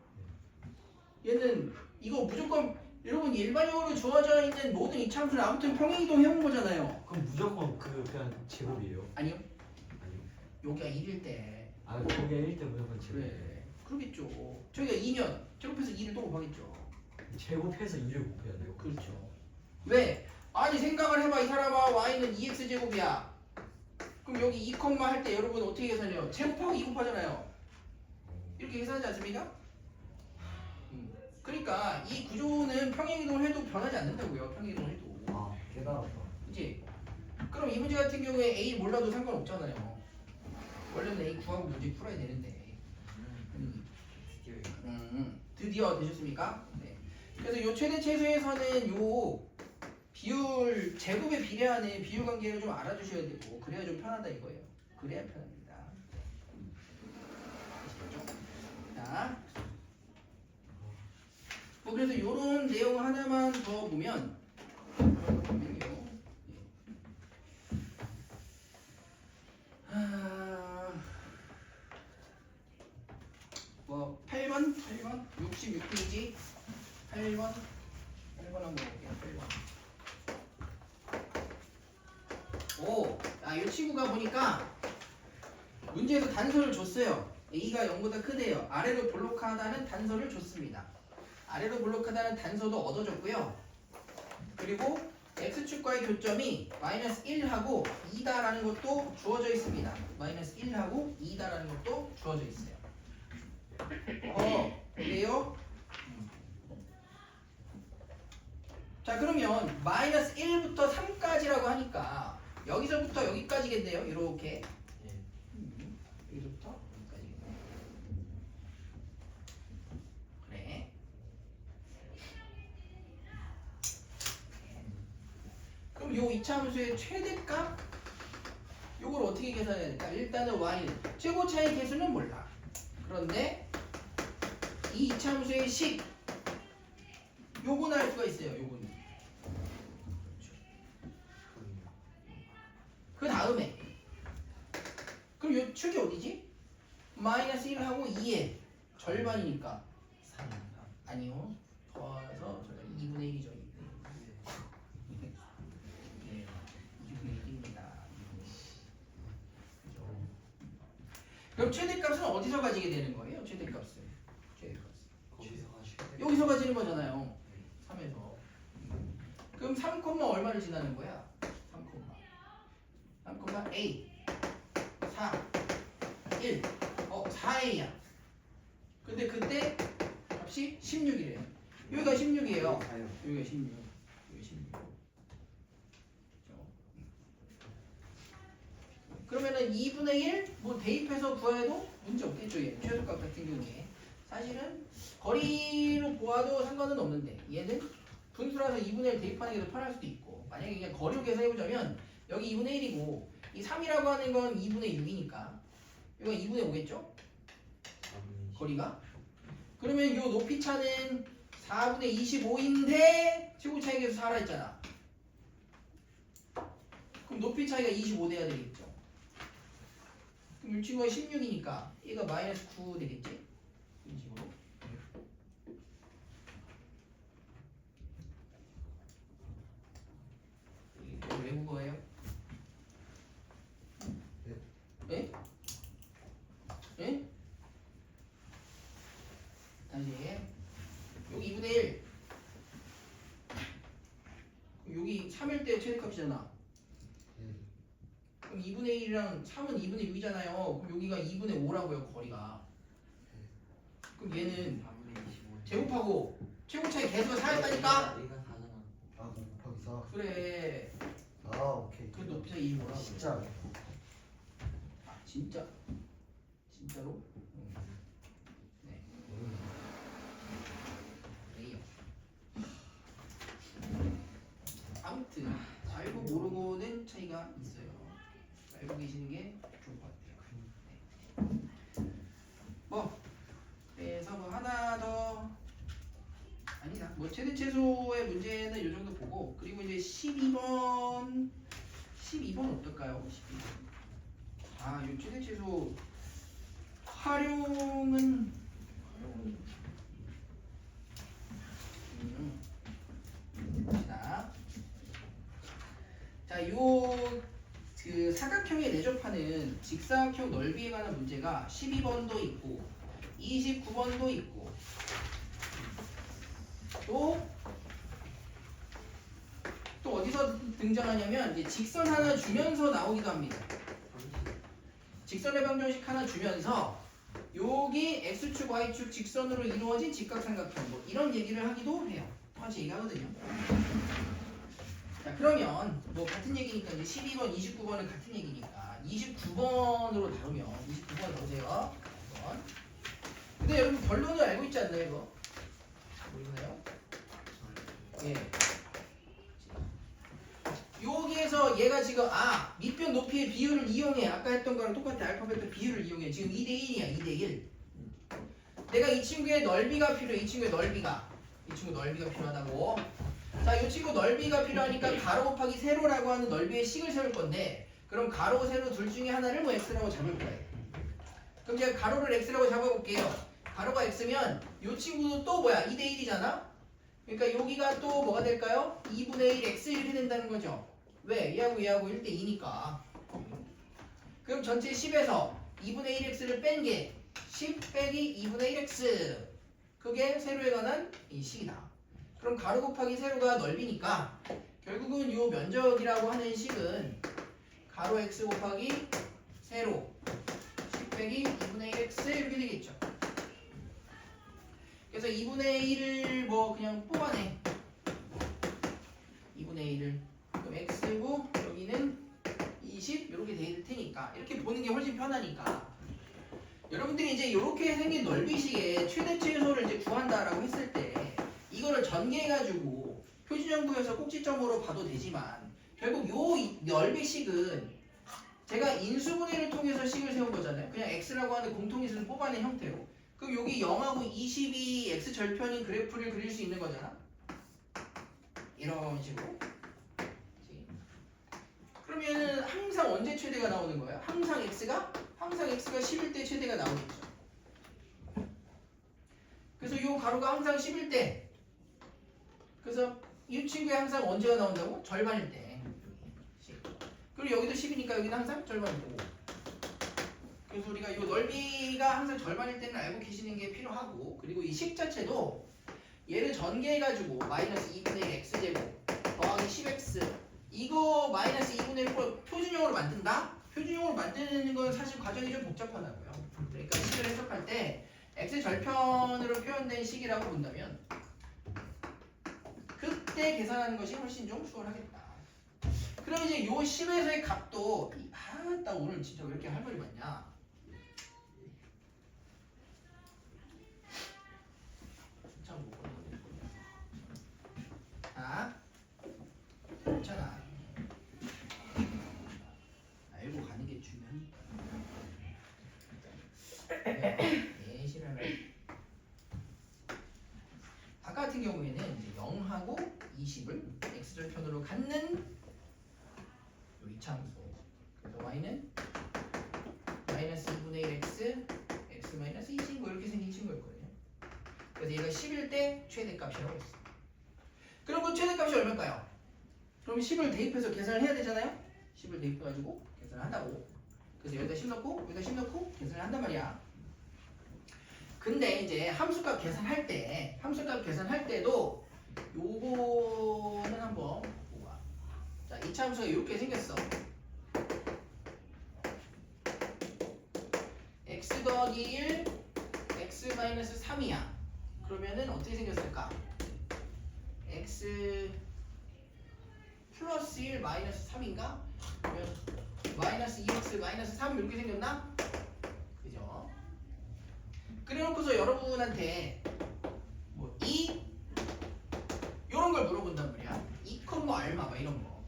얘는 이거 무조건 여러분 일반적으로 주어져 있는 모든 이차함수는 아무튼 평행이동 해온 거잖아요. 그럼 무조건 그냥 제곱이에요? 아니요. 아니요. 여기가 1일 때. 거기가 1대 무조건 제곱. 그래. 그러겠죠. 저기가 2면 제곱해서 2를 또 곱하겠죠. 제곱해서 2를 곱해야 돼요. 그렇죠. 왜? 아니 생각을 해봐. 이 사람아 y는 2x 제곱이야. 그럼 여기 2, 할 때 여러분 어떻게 계산해요? 제곱하고 2 곱하잖아요. 이렇게 계산하지 않습니까? 그러니까 이 구조는 평행이동을 해도 변하지 않는다고요. 평행이동을 해도. 깨달았다. 그치? 그럼 이 문제 같은 경우에 A 몰라도 상관없잖아요. 원래는 A 구하고 문제 풀어야 되는데. 드디어 되셨습니까? 네. 그래서 요 최대 최소에서는 요 비율 제곱에 비례하는 비율 관계를 좀 알아주셔야 되고 그래야 좀 편하다 이거예요. 그래야 편합니다. 아시겠죠? 그래서 요런 내용 하나만 더 보면 뭐 8번 66페이지 8번 한번 볼게요. 8번. 오, 이 친구가 보니까 문제에서 단서를 줬어요. A가 0보다 크대요. 아래로 볼록하다는 단서를 줬습니다. 아래로 볼록하다는 단서도 얻어줬고요. 그리고 x축과의 교점이 마이너스 1하고 2다라는 것도 주어져 있습니다. 마이너스 1하고 2다라는 것도 주어져 있어요. 그래요? 자, 그러면 마이너스 1부터 3까지라고 하니까 여기서부터 여기까지겠네요. 이렇게. 여기서부터 여기까지겠네요. 그래. 그럼 요 이차함수의 최대값 요걸 어떻게 계산해야 될까? 일단은 y는 최고 차이 계수는 몰라. 그런데 이 이차함수의 식 요거는 알 수가 있어요. 요거는. 그 다음에 그럼 요 축이 어디지? 마이너스 1하고 2의 절반이니까 3. 아니요. 더해서 2분의 1이죠. 네, 2분의 1입니다. 그럼 최대값은 어디서 가지게 되는 거예요? 최대값은 거기서 가시고. 여기서 가지는 거잖아요. 3에서. 그럼 3, 얼마를 지나는 거야? 3, A 4 1 4A야. 근데 그때 값이 16이래요. 여기가 16이에요. 여기가 16. 여기 16. 그러면은 2분의 1 뭐 대입해서 구해도 문제 없겠죠. 얘 최소값 같은 경우에 사실은 거리로 보아도 상관은 없는데 얘는 분수라서 2분의 1 대입하는 게 더 편할 수도 있고, 만약에 그냥 거리로 계산해보자면 여기 2분의 1이고 이 3이라고 하는 건 2분의 6이니까 이건 2분의 5겠죠? 거리가. 그러면 이 높이 차는 4분의 25인데 최고 차이 계수 4라 했잖아. 그럼 높이 차이가 25 돼야 되겠죠. 그럼 이 친구가 16이니까 얘가 마이너스 9 되겠지? 이런 식으로. 이게 외국어예요? 네? 네? 다시 여기 2분의 1 여기 3일 때 최대값이잖아. 그럼 2분의 1이랑 3은 2분의 6이잖아요. 그럼 여기가 2분의 5라고요. 거리가. 그럼 얘는 제곱하고 최고 차이 계수가 4였다니까? 얘가 4잖아. 아 곱하기 4. 그래. 아 오케이. 그 높이가 25라고. 진짜. 아 진짜? 진짜로? 네. A요. 아무튼 알고 모르고는 차이가 있어요. 알고 계시는 게 좋을 것 같아요. 네. 뭐 그래서 뭐 하나 더 아니다. 뭐 최대 최소의 문제는 이 정도 보고, 그리고 이제 12번 어떨까요? 12번. 요 최대 최소 활용은 자, 그 사각형에 내접하는 직사각형 넓이에 관한 문제가 12번도 있고 29번도 있고 또 어디서 등장하냐면 이제 직선 하나 주면서 나오기도 합니다. 직선의 방정식 하나 주면서 여기 x축 y축 직선으로 이루어진 직각삼각형 뭐 이런 얘기를 하기도 해요. 똑같이 얘기하거든요. 자, 그러면 뭐 같은 얘기니까 이제 12번, 29번은 같은 얘기니까 29번으로 다루면 29번 보세요. 29번. 근데 여러분 결론을 알고 있지 않나요, 이거? 모르나요? 예. 여기에서 얘가 지금 밑변 높이의 비율을 이용해. 아까 했던 거랑 똑같아. 알파벳의 비율을 이용해. 지금 2대1이야. 2대1. 내가 이 친구의 넓이가 필요해. 이 친구의 넓이가. 이 친구 넓이가 필요하다고. 자, 이 친구 넓이가 필요하니까 가로 곱하기 세로라고 하는 넓이의 식을 세울 건데, 그럼 가로, 세로 둘 중에 하나를 뭐 x라고 잡을 거예요. 그럼 제가 가로를 x라고 잡아볼게요. 가로가 x면 이 친구도 또 뭐야? 2대 1이잖아? 그러니까 여기가 또 뭐가 될까요? 2분의 1 x 이렇게 된다는 거죠. 왜? 얘하고 1대 2니까. 그럼 전체 10에서 2분의 1x를 뺀 게 10 빼기 2분의 1x. 그게 세로에 관한 이 식이다. 그럼 가로 곱하기 세로가 넓이니까 결국은 이 면적이라고 하는 식은 가로 x 곱하기 세로 10 빼기 2분의 1x 이렇게 되겠죠. 그래서 2분의 1을 뭐 그냥 뽑아내. 2분의 1을. 그럼 x고 여기는 20 이렇게 될 테니까 이렇게 보는 게 훨씬 편하니까. 여러분들이 이제 이렇게 생긴 넓이식의 최대 최소를 이제 구한다라고 했을 때 이거를 전개해가지고 표준형 구에서 꼭지점으로 봐도 되지만 결국 요 넓이식은 제가 인수분해를 통해서 식을 세운 거잖아요. 그냥 x라고 하는 공통인수를 뽑아낸 형태로. 그럼 여기 0하고 20이 x 절편인 그래프를 그릴 수 있는 거잖아. 이런 식으로. 그러면은 항상 언제 최대가 나오는 거예요? 항상 x가 11대 최대가 나오겠죠. 그래서 이 가로가 항상 11대. 그래서 이 친구에 항상 언제가 나온다고? 절반일 때. 그리고 여기도 10이니까 여기는 항상 절반일 거고. 그래서 우리가 이 넓이가 항상 절반일 때는 알고 계시는 게 필요하고, 그리고 이 식 자체도 얘를 전개해가지고 마이너스 2분의 1 x제곱 더하기 10x 이거 마이너스 2분의 1을 표준형으로 만든다? 표준형으로 만드는 건 사실 과정이 좀 복잡하다고요. 그러니까 식을 해석할 때 x 절편으로 표현된 식이라고 본다면 그때 계산하는 것이 훨씬 좀 수월하겠다. 그럼 이제 요 10에서의 값도 나 오늘 진짜 왜 이렇게 할 말이 많냐? 참 못 보는데. 괜찮아. 알고 가는 게 중요하니까. 네, 싫어요. 아까 같은 경우에는 이제 0하고 20을 x절편으로 갖는 이 참수. 그래서 y는 마이너스 2분의 1 x 마이너스 20 뭐 이렇게 생긴 친구였거든요. 그래서 얘가 11대 최대값이라고 했어. 그럼 그 최대값이 얼마일까요? 그럼 10을 대입해서 계산을 해야 되잖아요. 10을 대입해가지고 계산을 한다고. 그래서 여기다 10 넣고 여기다 10 넣고 계산을 한단 말이야. 근데 이제 함수값 계산할 때도 요거는 한번 보고 와. 자, 이 함수가 이렇게 생겼어. x 더하기 1 x 마이너스 3이야. 그러면은 어떻게 생겼을까? x 플러스 1 마이너스 3인가? 그러면 마이너스 2x 마이너스 3 이렇게 생겼나? 그죠? 그래놓고서 여러분한테 뭐 2 요런 걸 물어본단 말이야. 2, 얼마 막 이런 거.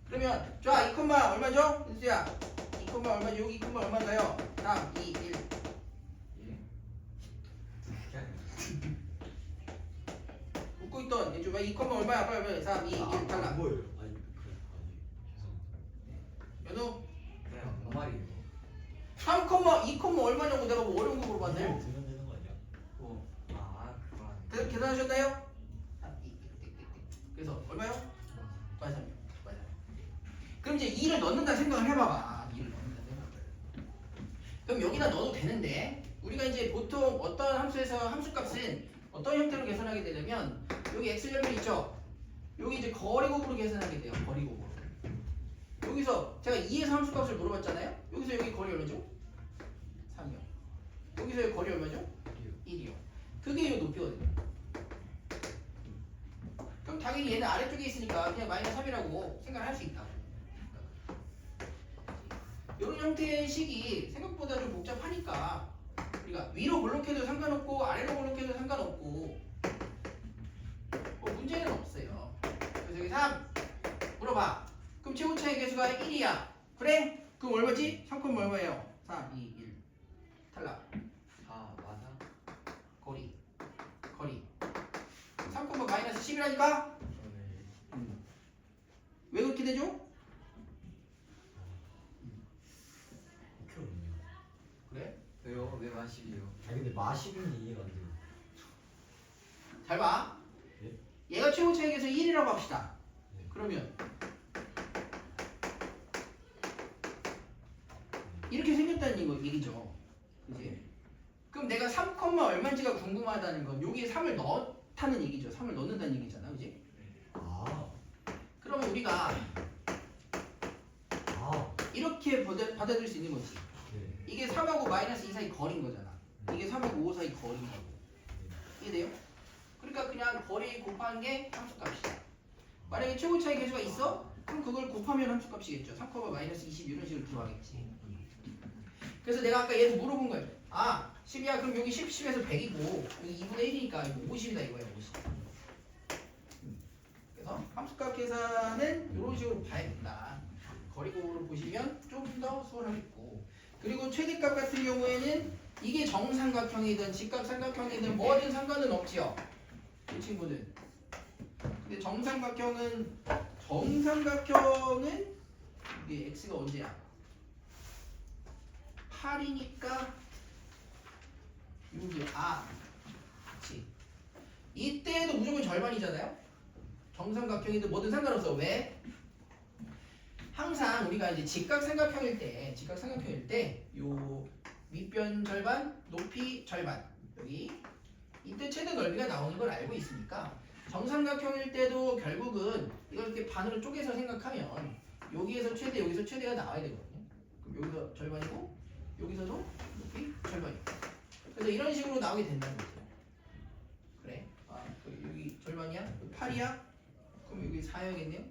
그러면 자 2, 얼마죠? 은수야 2, 얼마죠? 여기 2, 얼마인가요? 3, 2, 1 웃고 있던 얘 좀 2, 얼마야? 빨리 3, 2, 1 탈락. 뭐예요? 연우 그냥 그 말이에요. 3, 2, 얼마냐고 내가 뭐 어려운 거 물어봤네. 들으면 되는 거 아니야? 그거 계산하셨나요? 그래서 얼마요? 맞아요. 그럼 이제 2를 넣는다 생각을 해봐봐. 2를 넣는다 생각을. 그럼 여기다 넣어도 되는데 우리가 이제 보통 어떤 함수에서 함수값은 어떤 형태로 계산하게 되냐면 여기 x절편 있죠? 여기 이제 거리곱으로 계산하게 돼요. 거리곱으로. 여기서 제가 2에서 함수값을 물어봤잖아요. 여기서 여기 거리 얼마죠? 3이요. 여기서 여기 거리 얼마죠? 1이요. 그게 이 높이거든요. 그럼 당연히 얘는 아래쪽에 있으니까 그냥 마이너스 3이라고 생각을 할 수 있다. 이런 형태의 식이 생각보다 좀 복잡하니까 우리가 위로 볼록해도 상관없고 아래로 볼록해도 상관없고 뭐 문제는 없어요. 그래서 여기 3 물어봐. 그럼 최고차의 개수가 1이야. 그래? 그럼 얼마지? 3, 얼마예요? 3, 2, 1 탈락. 맞아? 거리 10이라니까? 왜 그렇게 되죠? 그렇게 어렵네요. 그래? 왜요? 왜 마십이요? 아 근데 마십은 이해가 안 돼요. 잘 봐. 예? 얘가 최고 차익에서 1이라고 합시다. 네. 그러면 이렇게 생겼다는 얘기죠. 그지? 그럼 내가 3, 얼마인지가 궁금하다는 건 여기에 3을 넣다는 얘기죠. 3을 넣는다는 얘기잖아. 그지? 아, 그러면 우리가 이렇게 받아들일 수 있는 거지. 네. 이게 3하고 마이너스 2 사이 거리인 거잖아. 이게 3하고 5 사이 거리인 거고. 이해돼요? 그러니까 그냥 거리 곱한 게 함수값이야. 만약에 최고 차이 계수가 있어? 그럼 그걸 곱하면 함수값이겠죠. 3, 마이너스 20 이런 식으로 들어가겠지. 그래서 내가 아까 얘도 물어본 거예요. 아, 10이야. 그럼 여기 10에서 100이고 여기 2분의 1이니까 이거 50이다 이거야. 50. 그래서 함수값 계산은 이런 식으로 봐야 된다. 거리곱으로 보시면 좀 더 수월하겠고. 그리고 최대값 같은 경우에는 이게 정삼각형이든 직각삼각형이든 뭐든 상관은 없지요. 이 친구는. 근데 정삼각형은 이게 x가 언제야? 8이니까 여기 그렇지. 이때도 무조건 절반이잖아요. 정삼각형이든 뭐든 상관없어. 왜? 항상 우리가 이제 직각삼각형일 때 요 밑변 절반, 높이 절반 여기 이때 최대 넓이가 나오는 걸 알고 있으니까 정삼각형일 때도 결국은 이걸 이렇게 반으로 쪼개서 생각하면 여기에서 최대, 여기서 최대가 나와야 되거든요. 그럼 여기서 절반이고 여기서도 높이 절반이고. 그래서 이런 식으로 나오게 된다는 거죠. 그래? 여기 절반이야? 여기 8이야? 그럼 여기 4여겠네요?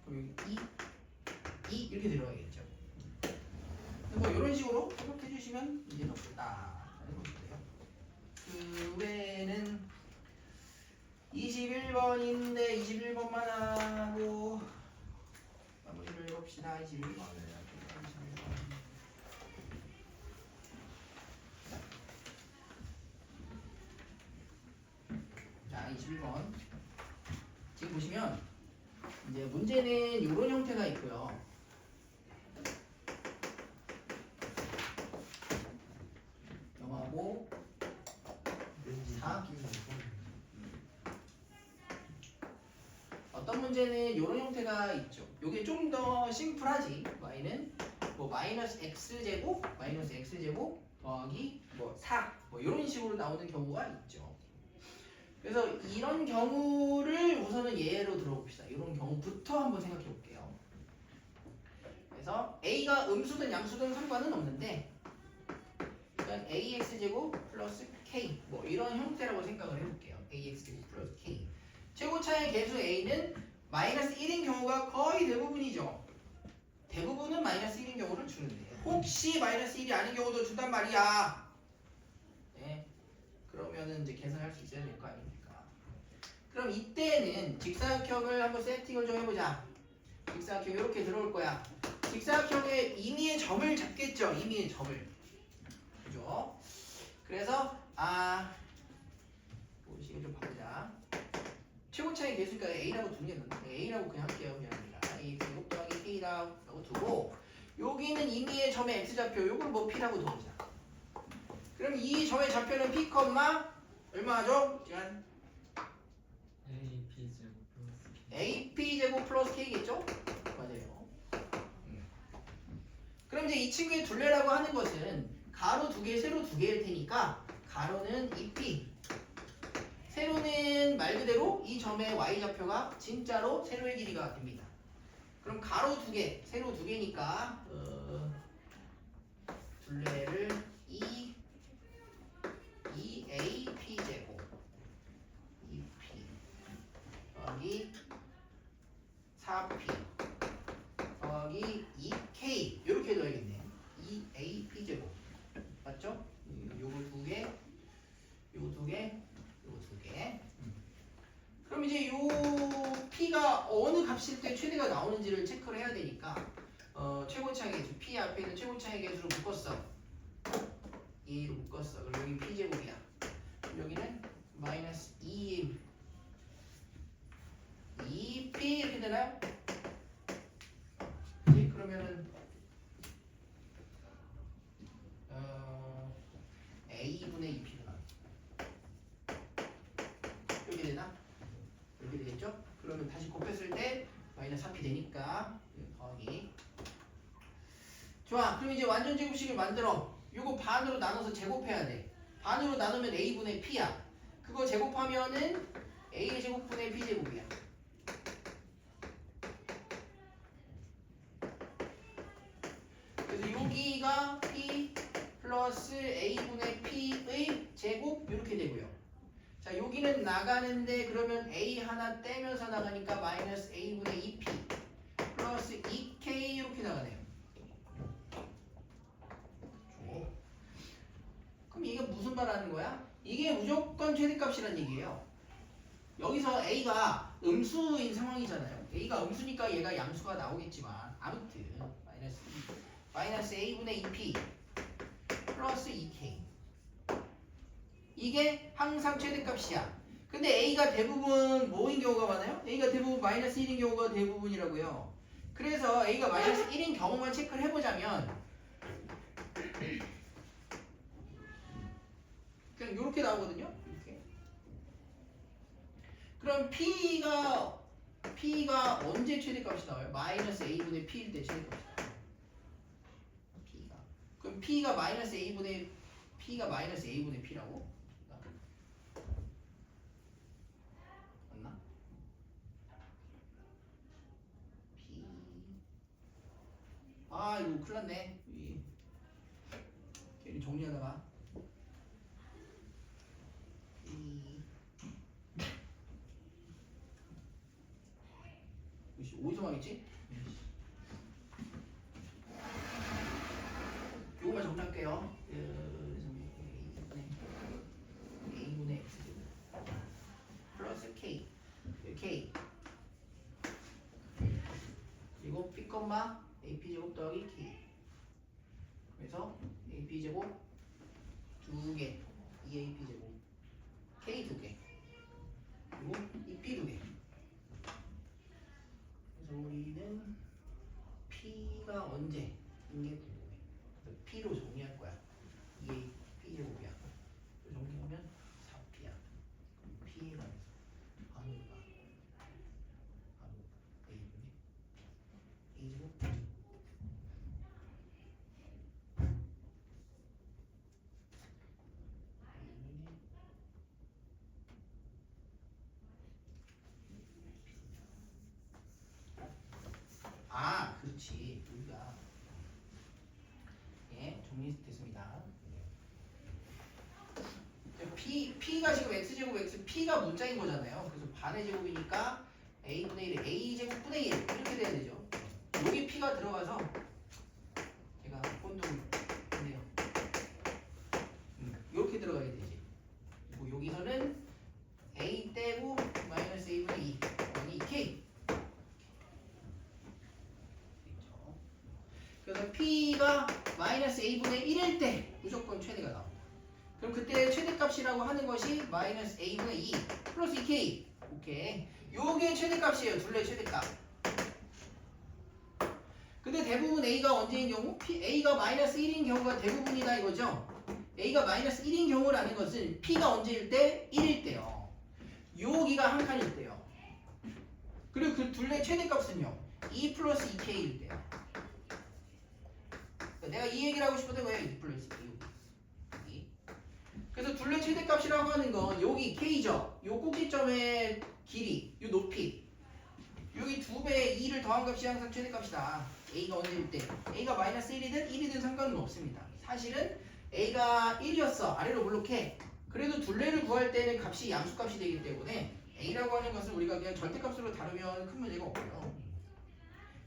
그럼 여기 2 이렇게 들어가겠죠. 뭐 이런 식으로 해석해 주시면 이제 높다 하는 것인데요. 그 외에는 21번인데 21번만 하고 마무리를 해봅시다. 21번. 자, 21번. 지금 보시면 이제 문제는 이런 형태가 있고요. 영하고 4. 어떤 문제는 이런 형태가 있죠. 이게 좀 더 심플하지. y는 뭐 마이너스 x제곱 더하기 뭐 4 뭐 이런 식으로 나오는 경우가 있죠. 그래서 이런 경우를 우선은 예로 들어봅시다. 이런 경우부터 한번 생각해 볼게요. 그래서 a가 음수든 양수든 상관은 없는데 일단 ax제곱 플러스 k 뭐 이런 형태라고 생각을 해볼게요. ax제곱 플러스 k 최고차의 개수 a는 마이너스 1인 경우가 거의 대부분이죠. 대부분은 마이너스 1인 경우를 주는데 혹시 마이너스 1이 아닌 경우도 준단 말이야. 네. 그러면은 이제 계산할 수 있어야 될 거 아닙니까? 그럼 이때는 직사각형을 한번 세팅을 좀 해보자. 직사각형 이렇게 들어올 거야. 직사각형의 임의의 점을 잡겠죠. 임의의 점을. 그죠? 그래서 식을 좀 바꾸자. 최고차의 개수니까 a라고 두는 게 낫는데 a라고 그냥 할게요. 그냥 a 제곱 더하기 k라고 두고 여기는 임의의 점의 x좌표 요걸 뭐 p라고 두자. 그럼 이 점의 좌표는 p, 얼마죠? 시간 AP 제곱 플러스 K겠죠? 맞아요. 그럼 이제 이 친구의 둘레라고 하는 것은 가로 2개, 세로 2개일 테니까 가로는 2P 세로는 말 그대로 이 점의 Y좌표가 진짜로 세로의 길이가 됩니다. 그럼 가로 2개, 세로 2개니까 둘레를 2AP 제곱 2P 더하기 4P 더하기 2K 이렇게 넣어야겠네. 2AP 제곱 맞죠? 요거 2개 요거 2개 요거 2개 그럼 이제 요 P가 어느 값일 때 최대가 나오는지를 체크를 해야 되니까 최고차의 개수 P 앞에 있는 최고차의 개수로 묶었어. 2로 묶었어. 그럼 여기 P제곱이야. 그럼 여기는 마이너스 2 P 이렇게 되나요? 네, 그러면은 A분의 2P가 이렇게 되나? 이렇게 되겠죠? 그러면 다시 곱했을 때 마이너스 4P 되니까 더하기. 좋아. 그럼 이제 완전 제곱식을 만들어. 요거 반으로 나눠서 제곱해야 돼. 반으로 나누면 A분의 P야. 그거 제곱하면은 A 제곱분의 B 제곱이야. 그래서 여기가 P 플러스 A분의 P의 제곱 이렇게 되고요. 자, 여기는 나가는데 그러면 A 하나 떼면서 나가니까 마이너스 A분의 2P 플러스 2K 이렇게 나가네요. 그럼 이게 무슨 말하는 거야? 이게 무조건 최대값이란 얘기예요. 여기서 A가 음수인 상황이잖아요. A가 음수니까 얘가 양수가 나오겠지만 아무튼 마이너스 A분의 2P 플러스 2K 이게 항상 최대값이야. 근데 A가 대부분 뭐인 경우가 많아요? A가 대부분 마이너스 1인 경우가 대부분이라고요. 그래서 A가 마이너스 1인 경우만 체크를 해보자면 그냥 이렇게 나오거든요. 이렇게. 그럼 P가 언제 최대값이 나와요? 마이너스 A분의 P일 때 최대값이 나와요. P가. 그럼 P가 마이너스 A분의 P라고? 맞나? P. 아 이거 큰일 났네. 괜히 정리하다가. 어디서 망했지? 요거만 정리할게요. A분의 X 플러스 K 그리고 B, AP 제곱 더하기 K 그래서 AP 제곱 2개 2AP 제곱 K 2개 그리고 2P 2개 그래서 우리는 P가 언제 이게 궁금해. 그래서 P로 정리할 거야. 이게 P 제곱이야. 정리하면 4P야. P에 관해서 반으로가 바로 A분의 A 제곱. 아, 그렇지. 우리가 정리됐습니다. P가 지금 X제곱 P가 문자인 거잖아요. 그래서 반의 제곱이니까 A분의 1에 A제곱분의 1 이렇게 돼야 되죠. 여기 P가 들어가서 제가 혼동했네요. 이렇게 들어가야 되지. 그리고 여기서는 A 떼고 마이너스 A분의 2 아니 2K 그래서 P가 마이너스 A분의 1일 때 무조건 최대가 나옵니다. 그럼 그때 최대값이라고 하는 것이 마이너스 A분의 2 플러스 2K 오케이. 요게 최대값이에요. 둘레 최대값. 근데 대부분 A가 언제인 경우? A가 마이너스 1인 경우가 대부분이다 이거죠. A가 마이너스 1인 경우라는 것은 P가 언제일 때? 1일 때요. 여기가 한 칸일 때요. 그리고 그 둘레 최대값은요. 2 플러스 2K일 때요. 내가 이 얘기를 하고 싶었던 거예요. 2 플러스 2. 그래서 둘레 최대값이라고 하는 건 여기 K죠. 요 꼭지점의 길이, 요 높이. 여기 2배의 2를 더한 값이 항상 최대값이다. A가 언제일 때. A가 마이너스 1이든 상관은 없습니다. 사실은 A가 1이었어. 아래로 블록해. 그래도 둘레를 구할 때는 값이 양수값이 되기 때문에 A라고 하는 것을 우리가 그냥 절대값으로 다루면 큰 문제가 없고요.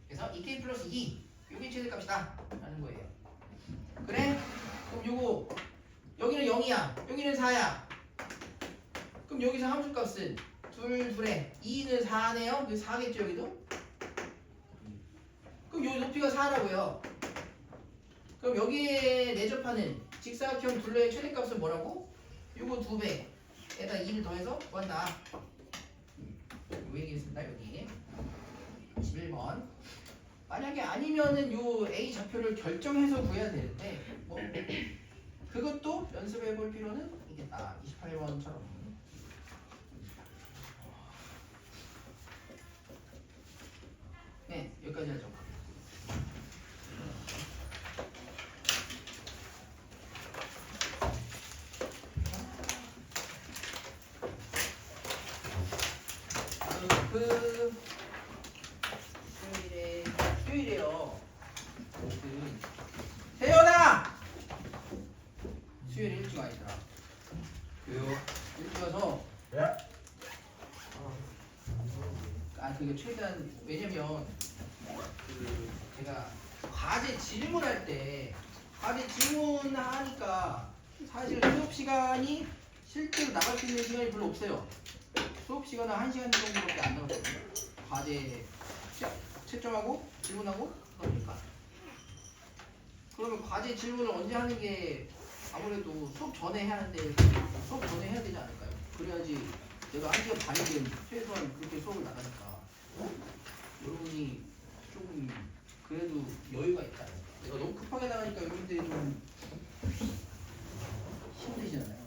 그래서 2K 플러스 2 요게 최대값이다 라는 거예요. 그래? 그럼 요거 여기는 0이야 여기는 4야. 그럼 여기서 함수값은 둘에 2는 4네요. 4겠죠 여기도? 그럼 요 높이가 4라고요. 그럼 여기에 내접하는 직사각형 둘레의 최대값은 뭐라고? 요거 2배에다 2를 더해서 구한다. 요 얘기했습니다 여기. 21번. 만약에 아니면은 요 A 좌표를 결정해서 구해야 되는데 뭐 그것도 연습해 볼 필요는 있겠다. 28번처럼. 네, 여기까지 하죠. 수요일에요. 세연아! 수요일 일찍 아니더라. 왜요? 일찍 와서 그게 최대한 왜냐면 제가 과제 질문할 때 과제 질문하니까 사실 수업 시간이 실제로 나갈 수 있는 시간이 별로 없어요. 수업 시간은 1시간 정도밖에 안 나거든요. 과제 채점하고 질문하고 그러니까. 그러면 과제 질문을 언제 하는 게 아무래도 수업 전에 해야 하는데 수업 전에 해야 되지 않을까요? 그래야지 내가 1시간 반이든 최소한 그렇게 수업을 나가니까 여러분이 조금 그래도 여유가 있다. 내가 너무 급하게 나가니까 여러분들이 좀 힘드시잖아요.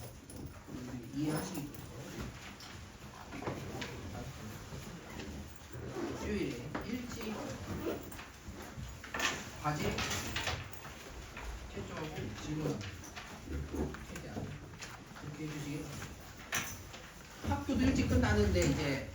이해하시기 바랍니다. 수요일에 일찍 과제 채점하고 질문하고 최대한 그렇게 해주시기 바랍니다. 학교도 일찍 끝나는데 이제